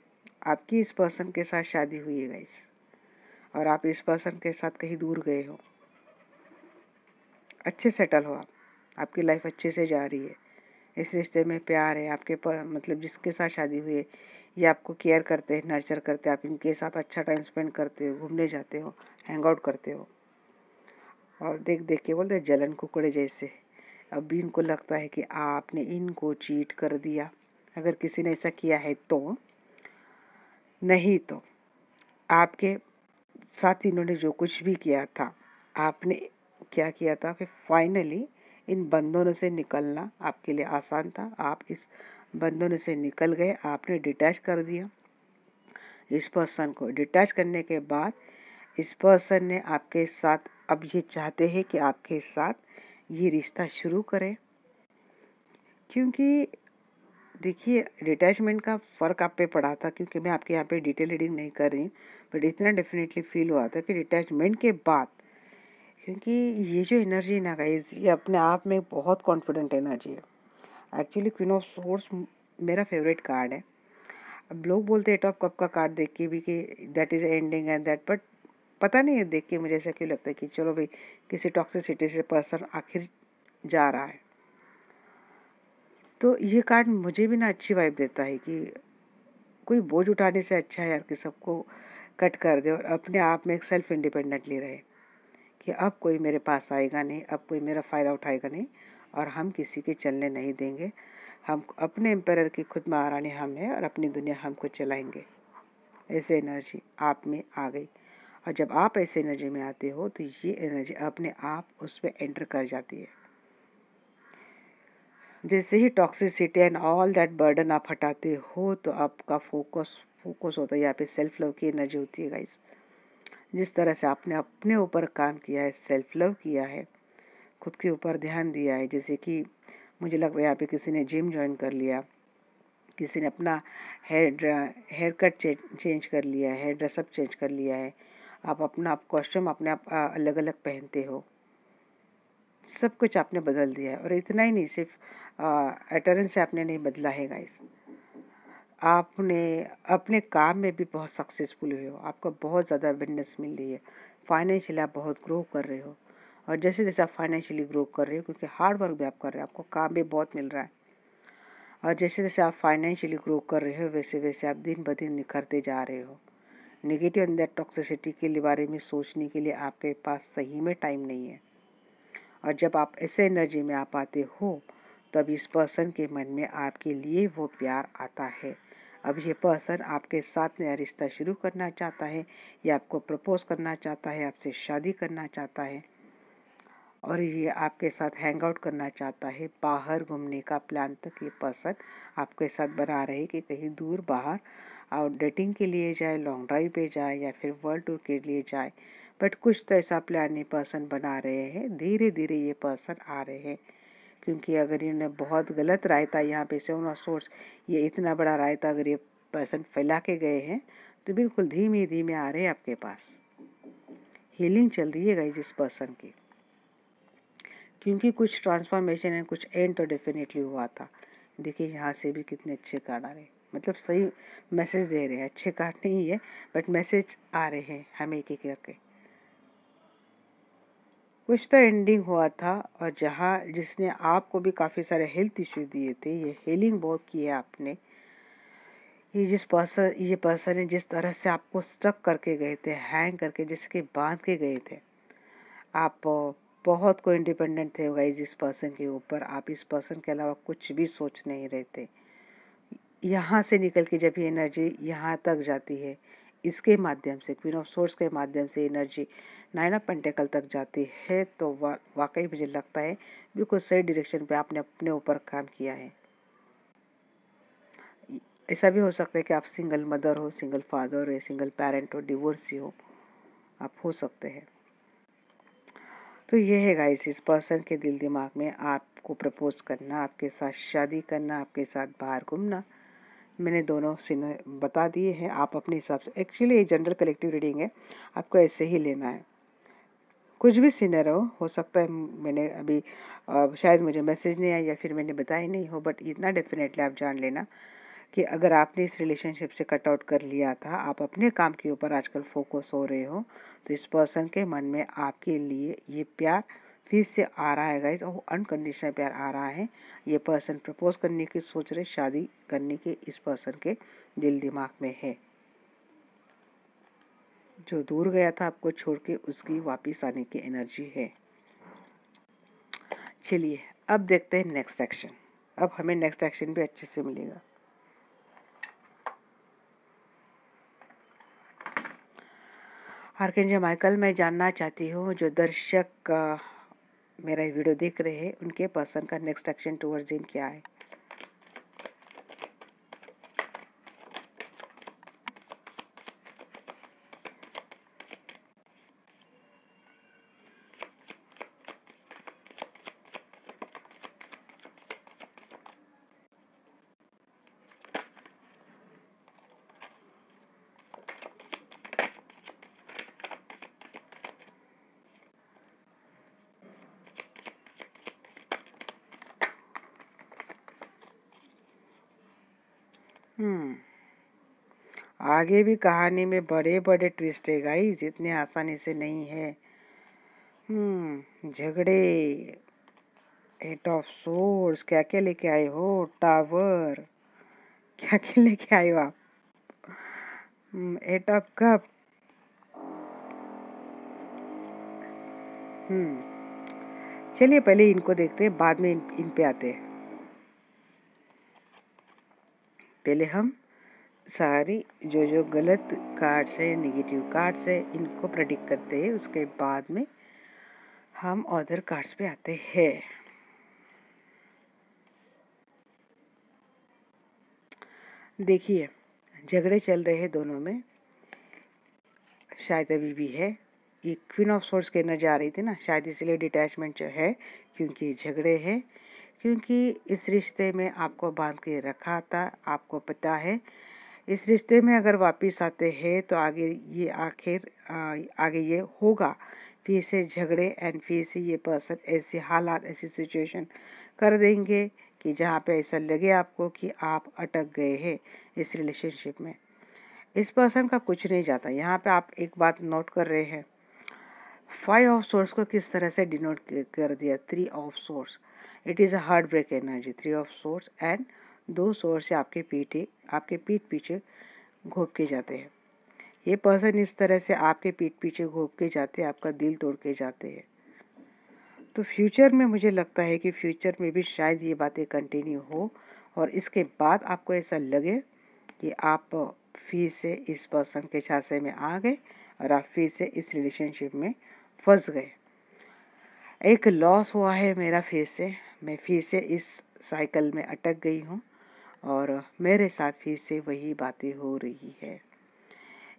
आपकी इस पर्सन के साथ शादी हुई है गाइस, और आप इस पर्सन के साथ कहीं दूर गए हो, अच्छे सेटल हो आप, आपकी लाइफ अच्छे से जा रही है, इस रिश्ते में प्यार है। आपके मतलब जिसके साथ शादी हुई है ये आपको केयर करते हैं, नर्चर करते हैं, आप इनके साथ अच्छा टाइम स्पेंड करते हो, घूमने जाते हो, हैंग आउट करते हो, और देख देख के बोलते जलन कुकड़े जैसे। अब भी इनको लगता है कि आपने इनको चीट कर दिया, अगर किसी ने ऐसा किया है तो। नहीं तो आपके साथ इन्होंने जो कुछ भी किया था, आपने क्या किया था, फिर फाइनली इन बंधनों से निकलना आपके लिए आसान था। आप इस बंधनों से निकल गए, आपने डिटैच कर दिया इस पर्सन को। डिटैच करने के बाद इस पर्सन ने आपके साथ, अब ये चाहते हैं कि आपके साथ ये रिश्ता शुरू करें, क्योंकि देखिए डिटैचमेंट का फ़र्क आप पे पड़ा था, क्योंकि मैं आपके यहाँ पे डिटेल रीडिंग नहीं कर रही, बट इतना डेफिनेटली फील हुआ था कि डिटैचमेंट के बाद, क्योंकि ये जो एनर्जी है ना गाइस, ये अपने आप में बहुत कॉन्फिडेंट एनर्जी है। एक्चुअली क्वीन ऑफ सोर्स मेरा फेवरेट कार्ड है। अब लोग बोलते हैं एट ऑफ कप का कार्ड देख के भी कि that is ending and that, but पता नहीं है देख के मुझे ऐसा क्यों लगता है कि चलो भाई किसी टॉक्सिसिटी से पर्सन आखिर जा रहा है। तो ये कार्ड मुझे भी ना अच्छी वाइब देता है कि कोई बोझ उठाने से अच्छा है यार कि सबको कट कर दे और अपने आप में एक सेल्फ इंडिपेंडेंटली रहे, कि अब कोई मेरे पास आएगा नहीं, अब कोई मेरा फ़ायदा उठाएगा नहीं, और हम किसी के चलने नहीं देंगे। हम अपने एम्पायर की खुद महारानी हम हैं, और अपनी दुनिया हमको चलाएंगे। ऐसे एनर्जी आप में आ गई, और जब आप ऐसे एनर्जी में आते हो तो ये एनर्जी अपने आप उस पर एंटर कर जाती है। जैसे ही toxicity and all that burden आप हटाते हो, तो आपका फोकस होता है यहाँ पे सेल्फ लव की एनर्जी होती है गाइस। जिस तरह से आपने अपने ऊपर काम किया है, सेल्फ लव किया है, खुद के ऊपर ध्यान दिया है, जैसे कि मुझे लग रहा है यहाँ पे किसी ने जिम ज्वाइन कर लिया, किसी ने अपना हेयर कट चेंज कर लिया है, हेयर ड्रेसअप चेंज कर लिया है, आप अपना कॉस्ट्यूम अपने आप अलग अलग पहनते हो, सब कुछ आपने बदल दिया है। और इतना ही नहीं, सिर्फ एटर्नेंस से आपने नहीं बदला है गाइस, आपने अपने काम में भी बहुत सक्सेसफुल हुए हो, आपको बहुत ज़्यादा बिजनेस मिल रही है, फाइनेंशियली आप बहुत ग्रो कर रहे हो। और जैसे जैसे आप फाइनेंशियली ग्रो कर रहे हो, क्योंकि हार्ड वर्क भी आप कर रहे हो, आपको काम भी बहुत मिल रहा है, और जैसे जैसे आप फाइनेंशियली ग्रो कर रहे हो वैसे वैसे आप दिन ब दिन निखरते जा रहे हो। नेगेटिव एंड दैट टॉक्सिसिटी के बारे में सोचने के लिए आपके पास सही में टाइम नहीं है। और जब आप ऐसे एनर्जी में आ पाते हो, तब इस पर्सन के मन में आपके लिए वो प्यार आता है। अब ये पर्सन आपके साथ नया रिश्ता शुरू करना चाहता है, या आपको प्रपोज करना चाहता है, आपसे शादी करना चाहता है, और ये आपके साथ हैंग आउट करना चाहता है। बाहर घूमने का प्लान तक ये पर्सन आपके साथ बना रहे कि कहीं दूर बाहर और डेटिंग के लिए जाए, लॉन्ग ड्राइव पे जाए, या फिर वर्ल्ड टूर के लिए जाए। बट कुछ तो ऐसा प्लान ये पर्सन बना रहे हैं, धीरे धीरे ये पर्सन आ रहे हैं। क्योंकि अगर इन्होंने बहुत गलत रायता यहाँ पे सेवन ऑफ सोर्स, ये इतना बड़ा रायता अगर ये पर्सन फैला के गए हैं, तो बिल्कुल धीमे धीमे आ रहे हैं आपके पास। हीलिंग चल रही है गाइस इस पर्सन की, क्योंकि कुछ ट्रांसफॉर्मेशन है, कुछ एंड तो डेफिनेटली हुआ था। देखिए यहाँ से भी कितने अच्छे कार्ड आ रहे हैं, मतलब सही मैसेज दे रहे हैं। अच्छे कार्ड नहीं है बट मैसेज आ रहे हैं हमें एक एक करके। कुछ तो एंडिंग हुआ था, और जहाँ जिसने आपको भी काफ़ी सारे हेल्थ इश्यू दिए थे, ये हीलिंग बहुत की है आपने। ये पर्सन है जिस तरह से आपको स्टक करके गए थे, हैंग करके, जिसके बांध के गए थे, आप बहुत को इंडिपेंडेंट थे गाइस इस पर्सन के ऊपर। आप इस पर्सन के अलावा कुछ भी सोच नहीं रहे थे। यहाँ से निकल के जब ये एनर्जी यहाँ तक जाती है, इसके माध्यम से, क्वीन ऑफ सोर्स के माध्यम से एनर्जी नाइन ऑफ पेंटिकल तक जाती है, तो वाकई मुझे लगता है बिल्कुल सही डायरेक्शन पे आपने अपने ऊपर काम किया है। ऐसा भी हो सकता है कि आप सिंगल मदर हो, सिंगल फादर हो, सिंगल पेरेंट हो, डिवोर्सी हो, आप हो सकते हैं। तो ये है गाइस इस पर्सन के दिल दिमाग में आपको प्रपोज करना, आपके साथ शादी करना, आपके साथ बाहर घूमना। मैंने दोनों सीन बता दिए हैं, आप अपने हिसाब से। एक्चुअली ये जनरल कलेक्टिव रीडिंग है, आपको ऐसे ही लेना है। कुछ भी सिनेरियो हो सकता है, मैंने अभी शायद मुझे मैसेज नहीं आया या फिर मैंने बताया नहीं हो, बट इतना डेफिनेटली आप जान लेना कि अगर आपने इस रिलेशनशिप से कट आउट कर लिया था, आप अपने काम के ऊपर आजकल फोकस हो रहे हो, तो इस पर्सन के मन में आपके लिए ये प्यार फिर से आ रहा है गाइस, और अनकंडीशनल प्यार आ रहा है। ये पर्सन प्रपोज करने की सोच रहे, शादी करने के इस पर्सन के दिल दिमाग में है। जो दूर गया था आपको छोड़ के, उसकी वापिस आने की एनर्जी है। चलिए अब देखते हैं नेक्स्ट एक्शन। अब हमें नेक्स्ट एक्शन भी अच्छे से मिलेगा। आर्कएंजल माइकल, मैं जानना चाहती हूँ जो दर्शक मेरा वीडियो देख रहे हैं, उनके पर्सन का नेक्स्ट एक्शन टुवर्ड्स हिम क्या है। आगे भी कहानी में बड़े बड़े ट्विस्ट है गाइस, इतने आसानी से नहीं है। झगड़े, एट ऑफ सोर्स, क्या क्या लेके आए हो, टावर, क्या क्या लेके आए हो आप, एट ऑफ कप। चलिए पहले इनको देखते हैं, बाद में इन पे आते हैं। पहले हम सारी जो गलत कार्ड्स है, नेगेटिव कार्ड्स है, इनको प्रेडिक्ट करते हैं, उसके बाद में हम अदर कार्ड्स पे आते हैं। देखिए झगड़े चल रहे हैं दोनों में, शायद अभी भी है। ये क्वीन ऑफ सोर्स के एनर्जी आ रही थी ना, शायद इसलिए डिटैचमेंट जो है, क्योंकि झगड़े हैं, क्योंकि इस रिश्ते में आपको बांध के रखा था। आपको पता है इस रिश्ते में अगर वापस आते हैं तो आगे ये होगा फिर से झगड़े एंड फिर से ये पर्सन ऐसे हालात, ऐसी सिचुएशन कर देंगे कि जहाँ पे ऐसा लगे आपको कि आप अटक गए हैं इस रिलेशनशिप में। इस पर्सन का कुछ नहीं जाता। यहाँ पे आप एक बात नोट कर रहे हैं, 5 ऑफ सोर्स को किस तरह से डिनोट कर दिया, 3 of source. It is a heartbreak energy, 3 of source and 2 source से आपके पीठ पीछे घोप के जाते हैं। ये पर्सन इस तरह से आपके पीठ पीछे घोप के जाते हैं, आपका दिल तोड़ के जाते हैं। तो फ्यूचर में मुझे लगता है कि फ्यूचर में भी शायद ये बातें कंटिन्यू हो और इसके बाद आपको ऐसा लगे कि आप फिर से इस पर्सन के झांसे में आ गए और आप फिर से इस रिलेशनशिप में फंस गए। एक लॉस हुआ है मेरा फिर से, मैं फिर से इस साइकिल में अटक गई हूँ और मेरे साथ फिर से वही बातें हो रही है।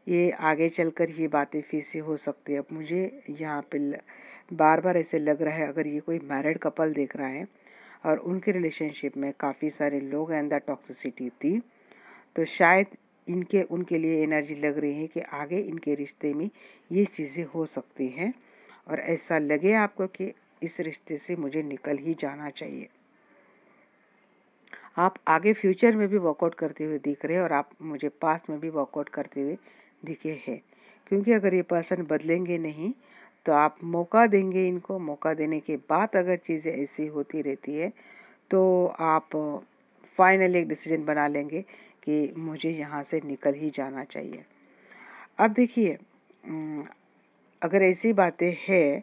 ये आगे चलकर ये बातें फिर से हो सकती है। अब मुझे यहाँ पे बार बार ऐसे लग रहा है, अगर ये कोई मैरिड कपल देख रहा है और उनके रिलेशनशिप में काफ़ी सारे लोग एंड द टॉक्सिसिटी थी, तो शायद उनके लिए एनर्जी लग रही है कि आगे इनके रिश्ते में ये चीज़ें हो सकती हैं और ऐसा लगे आपको कि इस रिश्ते से मुझे निकल ही जाना चाहिए। आप आगे फ्यूचर में भी वर्कआउट करते हुए दिख रहे हैं और आप मुझे पास्ट में भी वर्कआउट करते हुए दिखे हैं, क्योंकि अगर ये पर्सन बदलेंगे नहीं तो आप मौका देंगे इनको। मौका देने के बाद अगर चीज़ें ऐसी होती रहती है तो आप फाइनली एक डिसीजन बना लेंगे कि मुझे यहाँ से निकल ही जाना चाहिए। अब देखिए, अगर ऐसी बातें हैं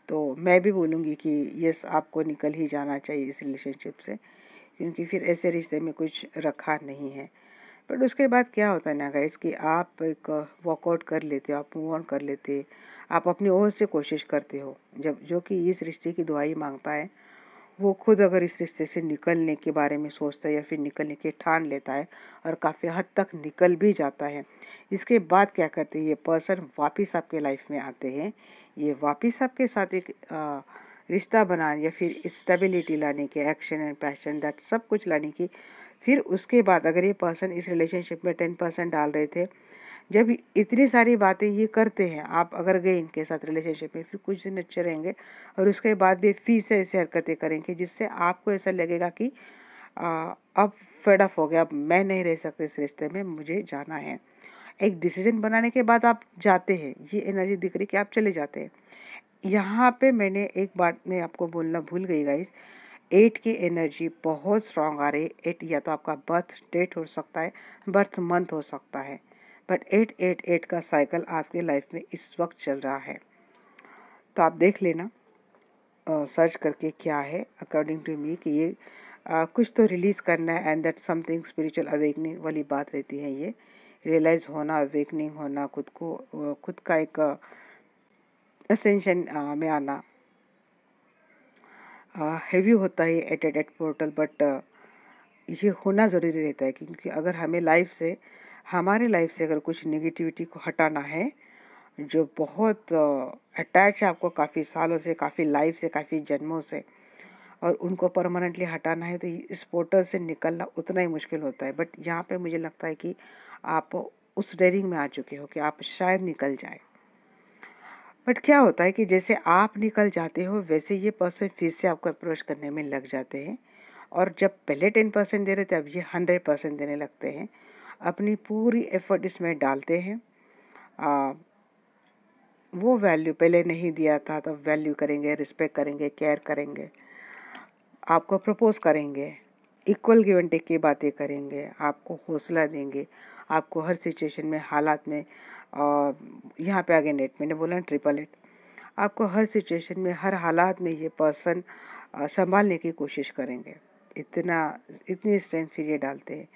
तो मैं भी बोलूँगी कि यस, आपको निकल ही जाना चाहिए इस रिलेशनशिप से, क्योंकि फिर ऐसे रिश्ते में कुछ रखा नहीं है। बट उसके बाद क्या होता है ना गाइस कि आप एक वर्कआउट कर लेते हो, आप मूव ऑन कर लेते हो, आप अपनी ओर से कोशिश करते हो। जब जो कि इस रिश्ते की दुआई मांगता है वो खुद अगर इस रिश्ते से निकलने के बारे में सोचता है या फिर निकलने की ठान लेता है और काफ़ी हद तक निकल भी जाता है, इसके बाद क्या करते हैं, ये पर्सन वापस आपके लाइफ में आते हैं। ये वापस आपके साथ एक रिश्ता बनाने या फिर स्टेबिलिटी लाने के, एक्शन एंड पैशन दैट सब कुछ लाने की। फिर उसके बाद अगर ये पर्सन इस रिलेशनशिप में 10% डाल रहे थे, जब इतनी सारी बातें ये करते हैं, आप अगर गए इनके साथ रिलेशनशिप में, फिर कुछ दिन अच्छे रहेंगे और उसके बाद ये फिर से ऐसी हरकतें करेंगे जिससे आपको ऐसा लगेगा कि अब फेड अप हो गया, अब मैं नहीं रह सकते इस रिश्ते में, मुझे जाना है। एक डिसीजन बनाने के बाद आप जाते हैं, ये एनर्जी दिख रही कि आप चले जाते हैं। यहाँ पे मैंने एक बात मैं आपको बोलना भूल गई गाइस, 8 की एनर्जी बहुत स्ट्रांग आ रही है। 8 या तो आपका बर्थ डेट हो सकता है, बर्थ मंथ हो सकता है, बट 888 का साइकिल आपके लाइफ में इस वक्त चल रहा है। तो आप देख लेना सर्च करके क्या है अकॉर्डिंग टू मी कि ये कुछ तो रिलीज करना है and that something spiritual awakening वाली बात रहती है। ये रियलाइज होना, अवेकनिंग होना, खुद का एक असेंशन में आना हैवी होता है 888 पोर्टल। बट ये होना ज़रूरी रहता है, क्योंकि अगर हमारे लाइफ से अगर कुछ नेगेटिविटी को हटाना है जो बहुत अटैच है आपको काफ़ी सालों से, काफ़ी लाइफ से, काफ़ी जन्मों से, और उनको परमानेंटली हटाना है तो इस पोर्टल से निकलना उतना ही मुश्किल होता है। बट यहाँ पे मुझे लगता है कि आप उस डेयरिंग में आ चुके हो कि आप शायद निकल जाए। बट क्या होता है कि जैसे आप निकल जाते हो वैसे ये पर्सन फिर से आपको अप्रोच करने में लग जाते हैं और जब पहले 10% दे रहे थे अब ये 100% देने लगते हैं। अपनी पूरी एफर्ट इसमें डालते हैं। वो वैल्यू पहले नहीं दिया था तो वैल्यू करेंगे, रिस्पेक्ट करेंगे, केयर करेंगे, आपको प्रपोज करेंगे, इक्वल गिव एंड टेक की बातें करेंगे, आपको हौसला देंगे, आपको हर सिचुएशन में, हालात में, यहाँ पे अगेन 8 मैंने बोला 888, आपको हर सिचुएशन में, हर हालात में ये पर्सन संभालने की कोशिश करेंगे। इतनी स्ट्रेंथ फिर ये डालते हैं।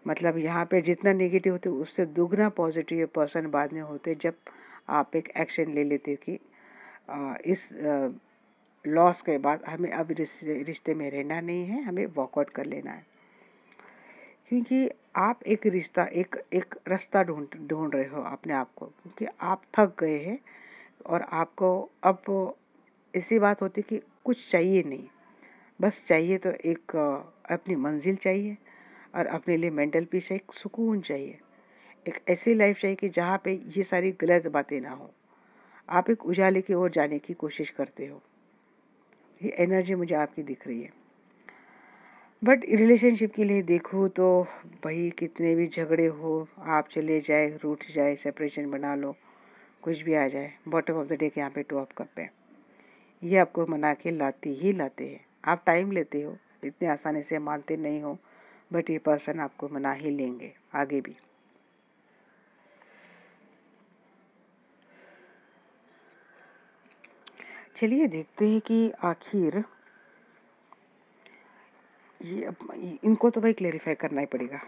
मतलब यहाँ पे जितना नेगेटिव होते उससे दुगना पॉजिटिव पर्सन बाद में होते जब आप एक एक्शन ले लेते हो कि इस लॉस के बाद हमें अब रिश्ते में रहना नहीं है, हमें वॉकआउट कर लेना है। क्योंकि आप एक रास्ता ढूंढ रहे हो अपने आप को, क्योंकि आप थक गए हैं और आपको अब ऐसी बात होती कि कुछ चाहिए नहीं, बस चाहिए तो एक अपनी मंजिल चाहिए और अपने लिए मेंटल पीस, एक सुकून चाहिए, एक ऐसी लाइफ चाहिए कि जहाँ पे ये सारी गलत बातें ना हो, आप एक उजाले की ओर जाने की कोशिश करते हो। ये एनर्जी मुझे आपकी दिख रही है। बट रिलेशनशिप के लिए देखो तो भाई कितने भी झगड़े हो, आप चले जाए, रूठ जाए, सेपरेशन बना लो, कुछ भी आ जाए, बॉटम ऑफ द डे के यहाँ पे 2 ऑफ कप है। ये आपको मना के लाते ही लाते हैं। आप टाइम लेते हो, इतने आसानी से मानते नहीं हो, बट ये पर्सन आपको मना ही लेंगे आगे भी। चलिए देखते हैं कि आखिर इनको तो भाई क्लेरिफाई करना ही पड़ेगा।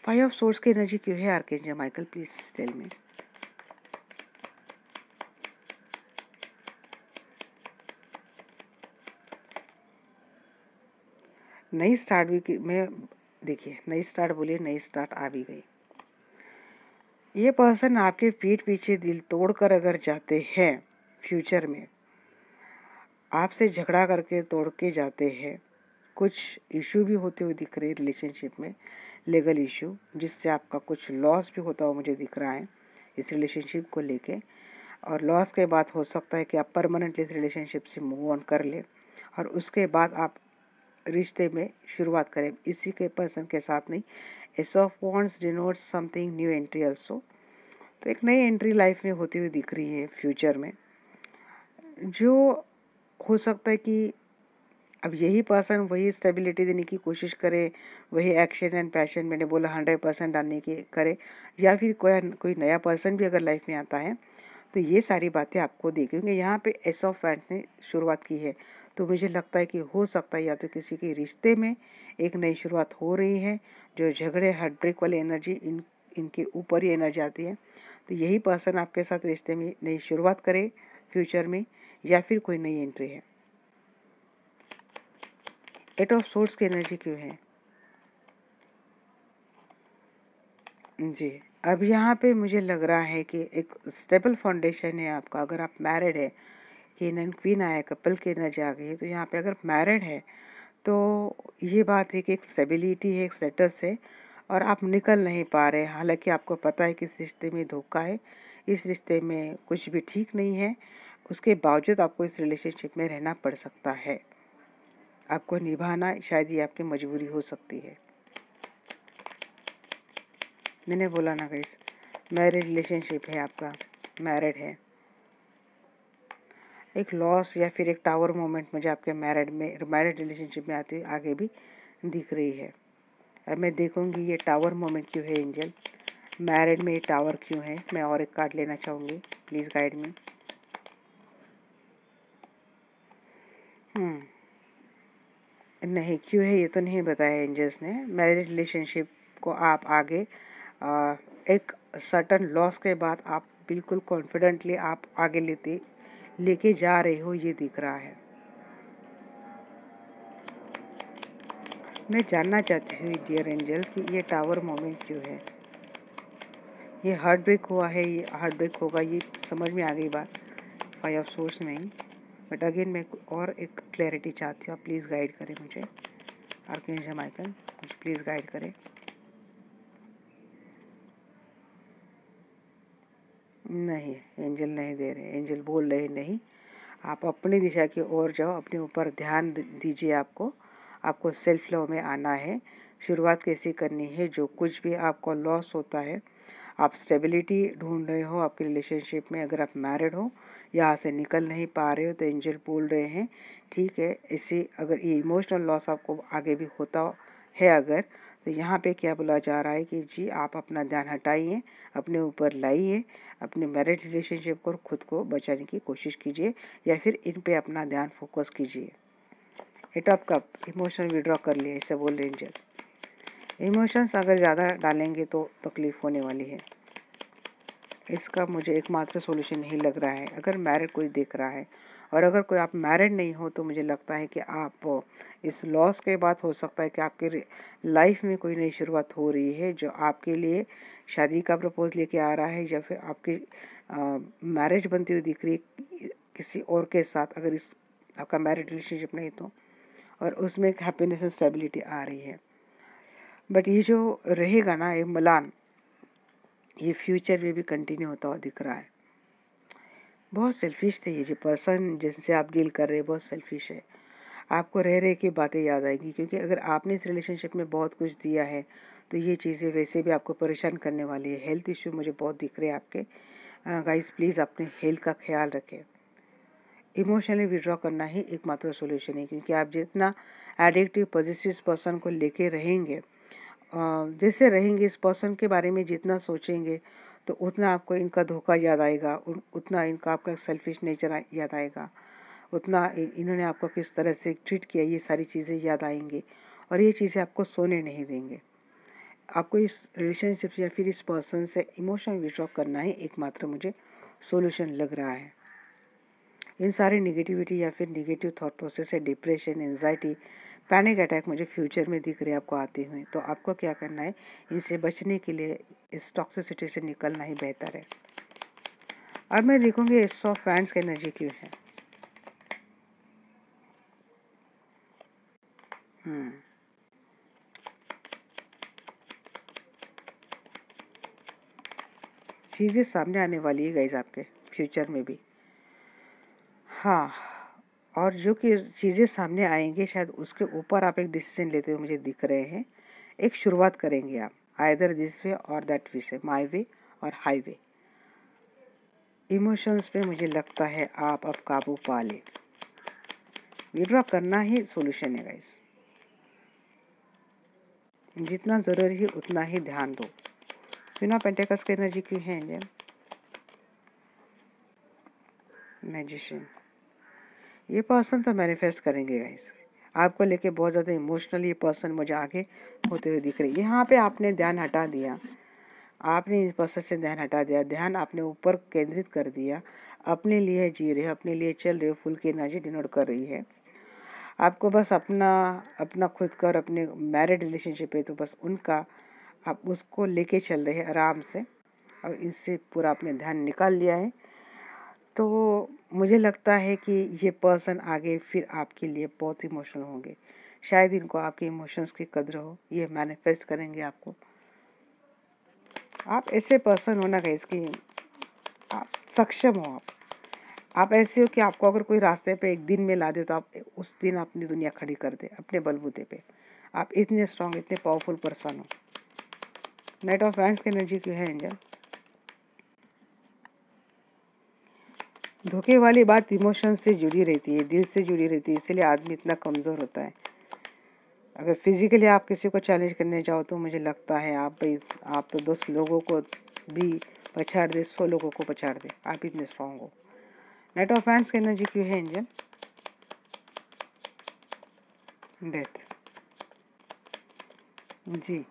5 ऑफ सोर्स की एनर्जी क्यों है archangel Michael, please tell me. नई स्टार्ट भी में देखिए, नई स्टार्ट बोलिए, नई स्टार्ट आ भी गई। ये पर्सन आपके पीठ पीछे दिल तोड़कर अगर जाते हैं, फ्यूचर में आपसे झगड़ा करके तोड़ के जाते हैं, कुछ इशू भी होते हुए दिख रहे हैं रिलेशनशिप में, लीगल इशू, जिससे आपका कुछ लॉस भी होता हुआ मुझे दिख रहा है इस रिलेशनशिप को लेके। और लॉस के बाद हो सकता है कि आप परमानेंटली इस रिलेशनशिप से मूव ऑन कर ले और उसके बाद आप रिश्ते में शुरुआत करें इसी के पर्सन के साथ नहीं। S of wands denotes something new entry also. तो एक नई एंट्री लाइफ में होती हुई दिख रही है फ्यूचर में, जो हो सकता है कि अब यही पर्सन वही स्टेबिलिटी देने की कोशिश करे, वही एक्शन एंड पैशन, मैंने बोला 100% डालने की करे, या फिर कोई नया पर्सन भी अगर लाइफ में आता है तो ये सारी बातें आपको देखेंगे। यहाँ पे एस ऑफ वैंड्स ने शुरुआत की है, तो मुझे लगता है कि हो सकता है या तो किसी के रिश्ते में एक नई शुरुआत हो रही है, जो झगड़े हार्ट ब्रेक वाली एनर्जी इनके ऊपर ही एनर्जी आती है, तो यही पर्सन आपके साथ रिश्ते में नई शुरुआत करे फ्यूचर में, या फिर कोई नई एंट्री है। 8 ऑफ सोर्स की एनर्जी क्यों है जी। अब यहाँ पे मुझे लग रहा है कि एक स्टेबल फाउंडेशन है आपका। अगर आप मैरिड है, किंग एंड क्वीन आया, कपल की एनर्जी आ गई है, तो यहाँ पे अगर मैरिड है तो ये बात है कि एक स्टेबिलिटी है, एक स्टेटस है, और आप निकल नहीं पा रहे। हालांकि आपको पता है कि इस रिश्ते में धोखा है, इस रिश्ते में कुछ भी ठीक नहीं है, उसके बावजूद आपको इस रिलेशनशिप में रहना पड़ सकता है। आपको निभाना शायद ये आपकी मजबूरी हो सकती है। मैंने बोला ना गाइस, मैरिड रिलेशनशिप है आपका, मैरिड है। एक लॉस या फिर एक टावर मोमेंट मुझे आपके मैरिड रिलेशनशिप में आती आगे भी दिख रही है। अब मैं देखूंगी ये टावर मोमेंट क्यों है एंजल, मैरिड में ये टावर क्यों है। मैं और एक कार्ड लेना चाहूँगी, प्लीज़ गाइड मी। नहीं, क्यों है ये तो नहीं बताया एंजल्स ने। मैरिज रिलेशनशिप को आप आगे एक सर्टन लॉस के बाद आप बिल्कुल कॉन्फिडेंटली आप आगे लेके जा रहे हो, ये दिख रहा है। मैं जानना चाहती हूँ डियर एंजल कि ये टावर मोमेंट क्यों है। ये हार्ट ब्रेक हुआ है, ये हार्ट ब्रेक होगा, ये समझ में आ गई बात 5 ऑफ सोर्स में ही। बट अगेन मैं और एक क्लैरिटी चाहती हूँ, आप प्लीज़ गाइड करें मुझे। आर्कएंजल माइकल मुझे प्लीज़ गाइड करें। नहीं, एंजल नहीं दे रहे, एंजल बोल रहे नहीं। आप अपनी दिशा की ओर जाओ, अपने ऊपर ध्यान दीजिए। आपको सेल्फ लव में आना है। शुरुआत कैसी करनी है, जो कुछ भी आपको लॉस होता है, आप स्टेबिलिटी ढूंढ रहे हो आपके रिलेशनशिप में। अगर आप मैरिड हो, यहाँ से निकल नहीं पा रहे हो, तो एंजल बोल रहे हैं ठीक है, इसी अगर ये इमोशनल लॉस आपको आगे भी होता है अगर, तो यहाँ पे क्या बोला जा रहा है कि जी आप अपना ध्यान हटाइए, अपने ऊपर लाइए, अपने मैरिज रिलेशनशिप को खुद को बचाने की कोशिश कीजिए, या फिर इन पे अपना ध्यान फोकस कीजिए। Eight of cup, emotion withdraw कर लिए, ऐसे बोल रहे एंजल। इमोशंस अगर ज़्यादा डालेंगे तो तकलीफ होने वाली है। इसका मुझे एकमात्र सॉल्यूशन नहीं लग रहा है। अगर मैरिड कोई देख रहा है, और अगर कोई आप मैरिड नहीं हो, तो मुझे लगता है कि आप इस लॉस के बाद हो सकता है कि आपके लाइफ में कोई नई शुरुआत हो रही है, जो आपके लिए शादी का प्रपोज लेके आ रहा है, या फिर आपकी मैरिज बनती हुई दिख रही है किसी और के साथ, अगर इस आपका मैरिड रिलेशनशिप नहीं तो, और उसमें एक हैप्पीनेस एंड स्टेबिलिटी आ रही है। बट ये जो रहेगा ना, ये मिलान, ये फ्यूचर में भी कंटिन्यू होता हुआ दिख रहा है। बहुत सेल्फिश थे ये जो पर्सन जिनसे आप डील कर रहे हैं, बहुत सेल्फिश है। आपको रह रहे की बातें याद आएगी, क्योंकि अगर आपने इस रिलेशनशिप में बहुत कुछ दिया है तो ये चीज़ें वैसे भी आपको परेशान करने वाली है। हेल्थ इश्यू मुझे बहुत दिख रहे हैं आपके। गाइस प्लीज़ अपने हेल्थ का ख्याल रखें। इमोशनली विड्रॉ करना ही एकमात्र सॉल्यूशन है, क्योंकि आप जितना एडिक्टिव पॉजिटिव पर्सन को लेके रहेंगे, जैसे रहेंगे, इस पर्सन के बारे में जितना सोचेंगे तो उतना आपको इनका धोखा याद आएगा, उतना इनका आपका सेल्फिश नेचर याद आएगा, उतना इन्होंने आपको किस तरह से ट्रीट किया, ये सारी चीज़ें याद आएंगी और ये चीज़ें आपको सोने नहीं देंगे। आपको इस रिलेशनशिप या फिर इस पर्सन से इमोशन विड्रॉ करना ही एकमात्र मुझे सॉल्यूशन लग रहा है। इन सारे निगेटिविटी या फिर निगेटिव थॉट प्रोसेस है, डिप्रेशन, एंजाइटी, पैनिक अटैक मुझे फ्यूचर में दिख रहे आपको आते हुए। तो आपको क्या करना है, इनसे बचने के लिए इस टॉक्सिसिटी से निकलना ही बेहतर है। अब मैं देखूंगी एस ऑफ वैंड्स की एनर्जी क्यों है। चीज़ें सामने आने वाली है गाइस आपके फ्यूचर में भी। हाँ, और जो कि चीज़ें सामने आएंगे शायद उसके ऊपर आप एक डिसीजन लेते हुए मुझे दिख रहे हैं। एक शुरुआत करेंगे आप, आइदर दिस वे और दैट वे, माई वे और हाईवे। इमोशंस पे मुझे लगता है आप अब काबू पा ले। विड्रॉ करना ही सॉल्यूशन है गाइस। जितना ज़रूरी है उतना ही ध्यान दो। क्वीन ऑफ पेंटिकल्स की एनर्जी क्यों है एंजल? मैजिशियन। ये पर्सन तो मैनिफेस्ट करेंगे गाइस, आपको लेके बहुत ज़्यादा इमोशनल ये पर्सन मुझे आगे होते हुए दिख रही है। यहाँ पे आपने ध्यान हटा दिया, आपने इस पर्सन से ध्यान हटा दिया, ध्यान आपने ऊपर केंद्रित कर दिया, अपने लिए जी रहे हो, अपने लिए चल रहे हो। फुल की एनर्जी डिनोट कर रही है। आपको बस अपना अपना खुद का और अपने मैरिड रिलेशनशिप है तो बस उनका आप उसको लेके चल रहे हैं आराम से, और इससे पूरा आपने ध्यान निकाल लिया है। तो मुझे लगता है कि ये पर्सन आगे फिर आपके लिए बहुत इमोशनल होंगे। शायद इनको आपके इमोशंस की कदर हो, ये मैनिफेस्ट करेंगे आपको। आप ऐसे पर्सन हो ना गाइस कि आप सक्षम हो। आप ऐसे हो कि आपको अगर कोई रास्ते पे एक दिन में ला दे तो आप उस दिन अपनी दुनिया खड़ी कर दे अपने बलबूते पे। आप इतने स्ट्रांग, इतने पावरफुल पर्सन हो। नाइट ऑफ वैंड्स की एनर्जी क्यों है एंजल? धोखे वाली बात इमोशन से जुड़ी रहती है, दिल से जुड़ी रहती है, इसलिए आदमी इतना कमज़ोर होता है। अगर फिजिकली आप किसी को चैलेंज करने जाओ तो मुझे लगता है आप तो 10 लोगों को भी पछाड़ दे, 100 लोगों को पछाड़ दे, आप इतने स्ट्रांग हो। नाइट ऑफ वैंड्स की एनर्जी क्यों है एंजल? डेथ। जी,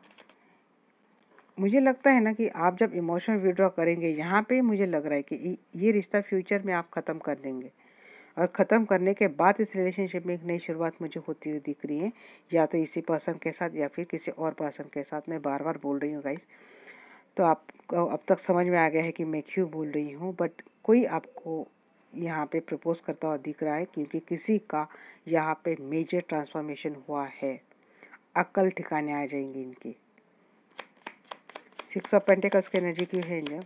मुझे लगता है ना कि आप जब इमोशन विड्रॉ करेंगे, यहाँ पे मुझे लग रहा है कि ये रिश्ता फ्यूचर में आप ख़त्म कर देंगे, और ख़त्म करने के बाद इस रिलेशनशिप में एक नई शुरुआत मुझे होती हुई दिख रही है, या तो इसी पर्सन के साथ या फिर किसी और पर्सन के साथ। मैं बार बार बोल रही हूँ गाइस, तो आपको अब तक समझ में आ गया है कि मैं क्यों बोल रही हूँ। बट कोई आपको यहाँ पे प्रपोज करता हुआ दिख रहा है, क्योंकि किसी का यहाँ पे मेजर ट्रांसफॉर्मेशन हुआ है। अक्ल ठिकाने आ जाएंगी इनकी। 6 ऑफ पेंटिकल्स की एनर्जी क्यों है एंजल?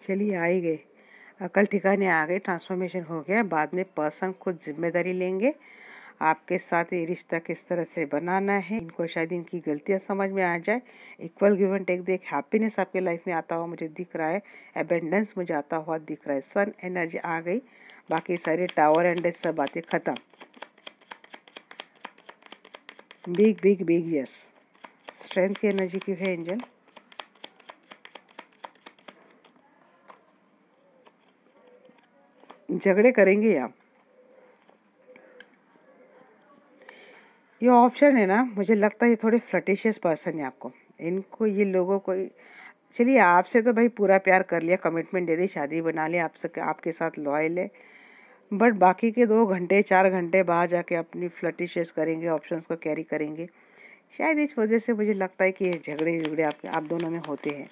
चलिए आ ही गए, अकल ठिकाने आ गए, ट्रांसफॉर्मेशन हो गया। बाद में पर्सन खुद जिम्मेदारी लेंगे आपके साथ ये रिश्ता किस तरह से बनाना है। इनको शायद इनकी गलतियां समझ में आ जाए। इक्वल गिव एंड टेक, देख हैप्पीनेस आपके लाइफ में आता हुआ मुझे दिख रहा है, एबेंडेंस मुझे आता हुआ दिख रहा है। सन एनर्जी आ गई, बाकी सारे टावर एंड सब बातें खत्म। Big big big yes. Strength की एनर्जी क्यों है एंजल? झगड़े करेंगे आप, ये ऑप्शन है ना। मुझे लगता है ये थोड़े फ्लटिशियस पर्सन है आपको, इनको ये लोगों को। चलिए आपसे तो भाई पूरा प्यार कर लिया, कमिटमेंट दे दी, शादी बना लिया, आपसे आपके साथ लॉयल है, बट बाकी के 2 घंटे 4 घंटे बाहर जाके अपनी फ्लटिशियस करेंगे, ऑप्शंस को कैरी करेंगे। शायद इस वजह से मुझे लगता है कि ये झगड़े आप दोनों में होते हैं।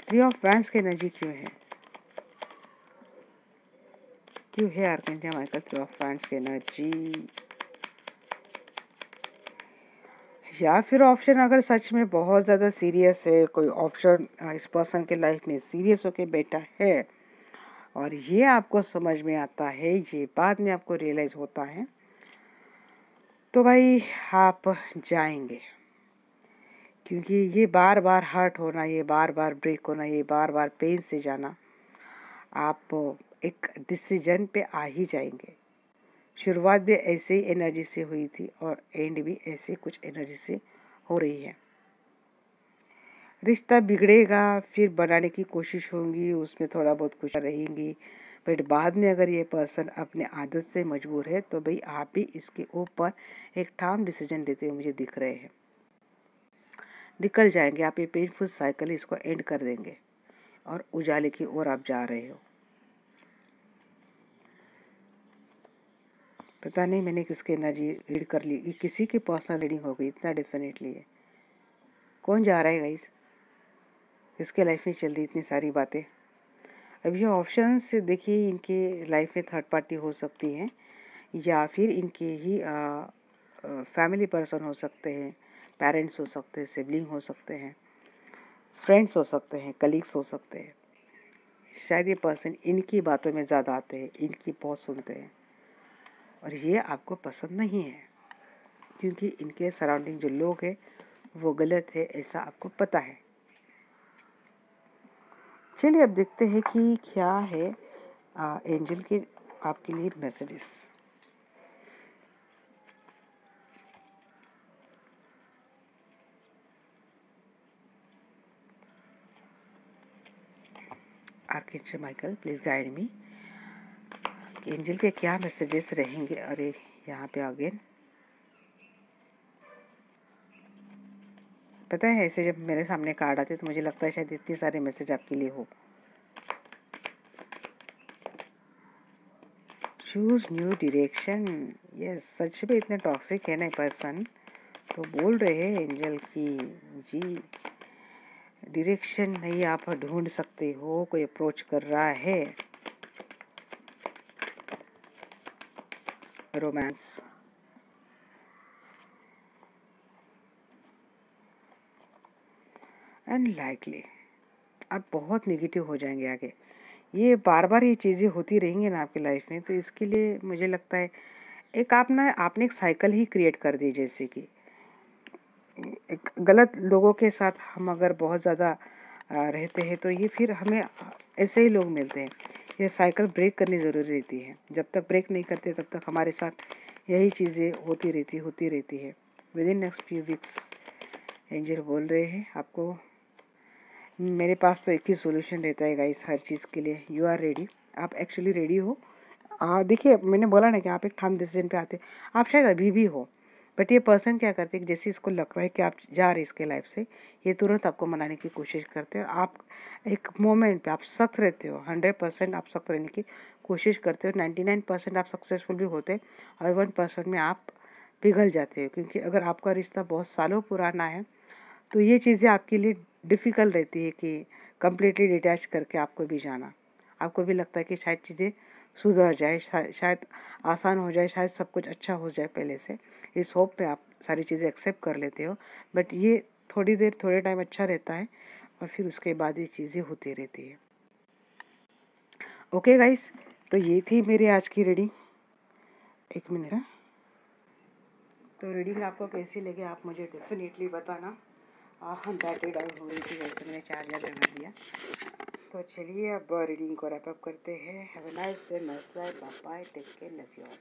3 ऑफ वैंड्स की एनर्जी क्यों है? क्यों है archangel Michael three of wands की एनर्जी? या फिर ऑप्शन अगर सच में बहुत ज़्यादा सीरियस है, कोई ऑप्शन इस पर्सन के लाइफ में सीरियस होके बैठा है और ये आपको समझ में आता है, ये बाद में आपको रियलाइज होता है, तो भाई आप जाएंगे। क्योंकि ये बार बार हर्ट होना, ये बार बार ब्रेक होना, ये बार बार पेन से जाना, आप एक डिसीजन पे आ ही जाएंगे। शुरुआत भी ऐसे ही एनर्जी से हुई थी और एंड भी ऐसे कुछ एनर्जी से हो रही है। रिश्ता बिगड़ेगा, फिर बनाने की कोशिश होगी, उसमें थोड़ा बहुत खुश रहेंगी, बट बाद में अगर ये पर्सन अपने आदत से मजबूर है तो भाई आप भी इसके ऊपर एक ठाम डिसीजन लेते हुए मुझे दिख रहे हैं। निकल जाएंगे आप, ये पेनफुल साइकिल इसको एंड कर देंगे और उजाले की ओर आप जा रहे हो। पता नहीं मैंने किसकी एनर्जी रीड कर ली, ये किसी की पर्सनल रीडिंग हो गई, इतना डेफिनेटली है। कौन जा रहा है गाइस? इसके लाइफ में चल रही इतनी सारी बातें। अब ये ऑप्शंस देखिए, इनके लाइफ में थर्ड पार्टी हो सकती है या फिर इनके ही फैमिली पर्सन हो सकते हैं, पेरेंट्स हो सकते हैं, सिबलिंग हो सकते हैं, फ्रेंड्स हो सकते हैं, कलीग्स हो सकते हैं। शायद ये पर्सन इनकी बातों में ज़्यादा आते हैं, इनकी बहुत सुनते हैं और ये आपको पसंद नहीं है क्योंकि इनके सराउंडिंग जो लोग हैं वो गलत है, ऐसा आपको पता है। चलिए अब देखते हैं कि क्या है एंजल के आपके लिए messages. Archangel Michael please guide me, angel के क्या मैसेजेस रहेंगे। अरे यहाँ पे अगेन पता है, ऐसे जब मेरे सामने कार्ड आते तो मुझे लगता है शायद इतने सारे मैसेज आपके लिए हो। Choose new direction. यस, सच में इतने टॉक्सिक है ना पर्सन, तो बोल रहे हैं एंजल की जी डायरेक्शन नहीं आप ढूंढ सकते हो, कोई अप्रोच कर रहा है। रोमांस, अनलाइकली आप बहुत नेगेटिव हो जाएंगे आगे। ये बार बार ये चीज़ें होती रहेंगी ना आपकी लाइफ में, तो इसके लिए मुझे लगता है एक आपने एक साइकिल ही क्रिएट कर दी। जैसे कि एक गलत लोगों के साथ हम अगर बहुत ज़्यादा रहते हैं तो ये फिर हमें ऐसे ही लोग मिलते हैं। ये साइकिल ब्रेक करनी ज़रूरी रहती है, जब तक ब्रेक नहीं करते तब तक हमारे साथ यही चीज़ें होती रहती है। With in next few weeks angel बोल रहे हैं आपको, मेरे पास तो एक ही सोल्यूशन रहता है गाइस हर चीज़ के लिए। यू आर रेडी, आप एक्चुअली रेडी हो। देखिए मैंने बोला ना कि आप एक ठाम डिसीजन पे आते, आप शायद अभी भी हो, बट ये पर्सन क्या करते हैं, जैसे इसको लगता है कि आप जा रहे इसके लाइफ से, ये तुरंत आपको मनाने की कोशिश करते हैं। आप एक मोमेंट पे आप सख्त रहते हो, 100% आप सख्त रहने की कोशिश करते हो, 99% आप सक्सेसफुल भी होते हैं और 1% में आप पिघल जाते हो। क्योंकि अगर आपका रिश्ता बहुत सालों पुराना है तो ये चीज़ें आपके लिए डिफ़िकल्ट रहती है कि कम्प्लीटली डिटैच करके आपको भी जाना। आपको भी लगता है कि शायद चीज़ें सुधर जाए, शायद आसान हो जाए, शायद सब कुछ अच्छा हो जाए पहले से। इस होप पे आप सारी चीज़ें एक्सेप्ट कर लेते हो, बट ये थोड़ी देर थोड़े टाइम अच्छा रहता है और फिर उसके बाद ये चीज़ें होती रहती है। ओके गाइस, तो ये थी मेरी आज की रीडिंग। एक मिनट। तो रीडिंग आपको कैसी लगी आप मुझे डेफिनेटली बताना। बैटरी डाउन हो रही थी, वैसे मैंने चार्जर लगा दिया। तो चलिए अब रीडिंग को रैप अप करते हैं। Have a nice day, nice life, bye bye, take care, love you all.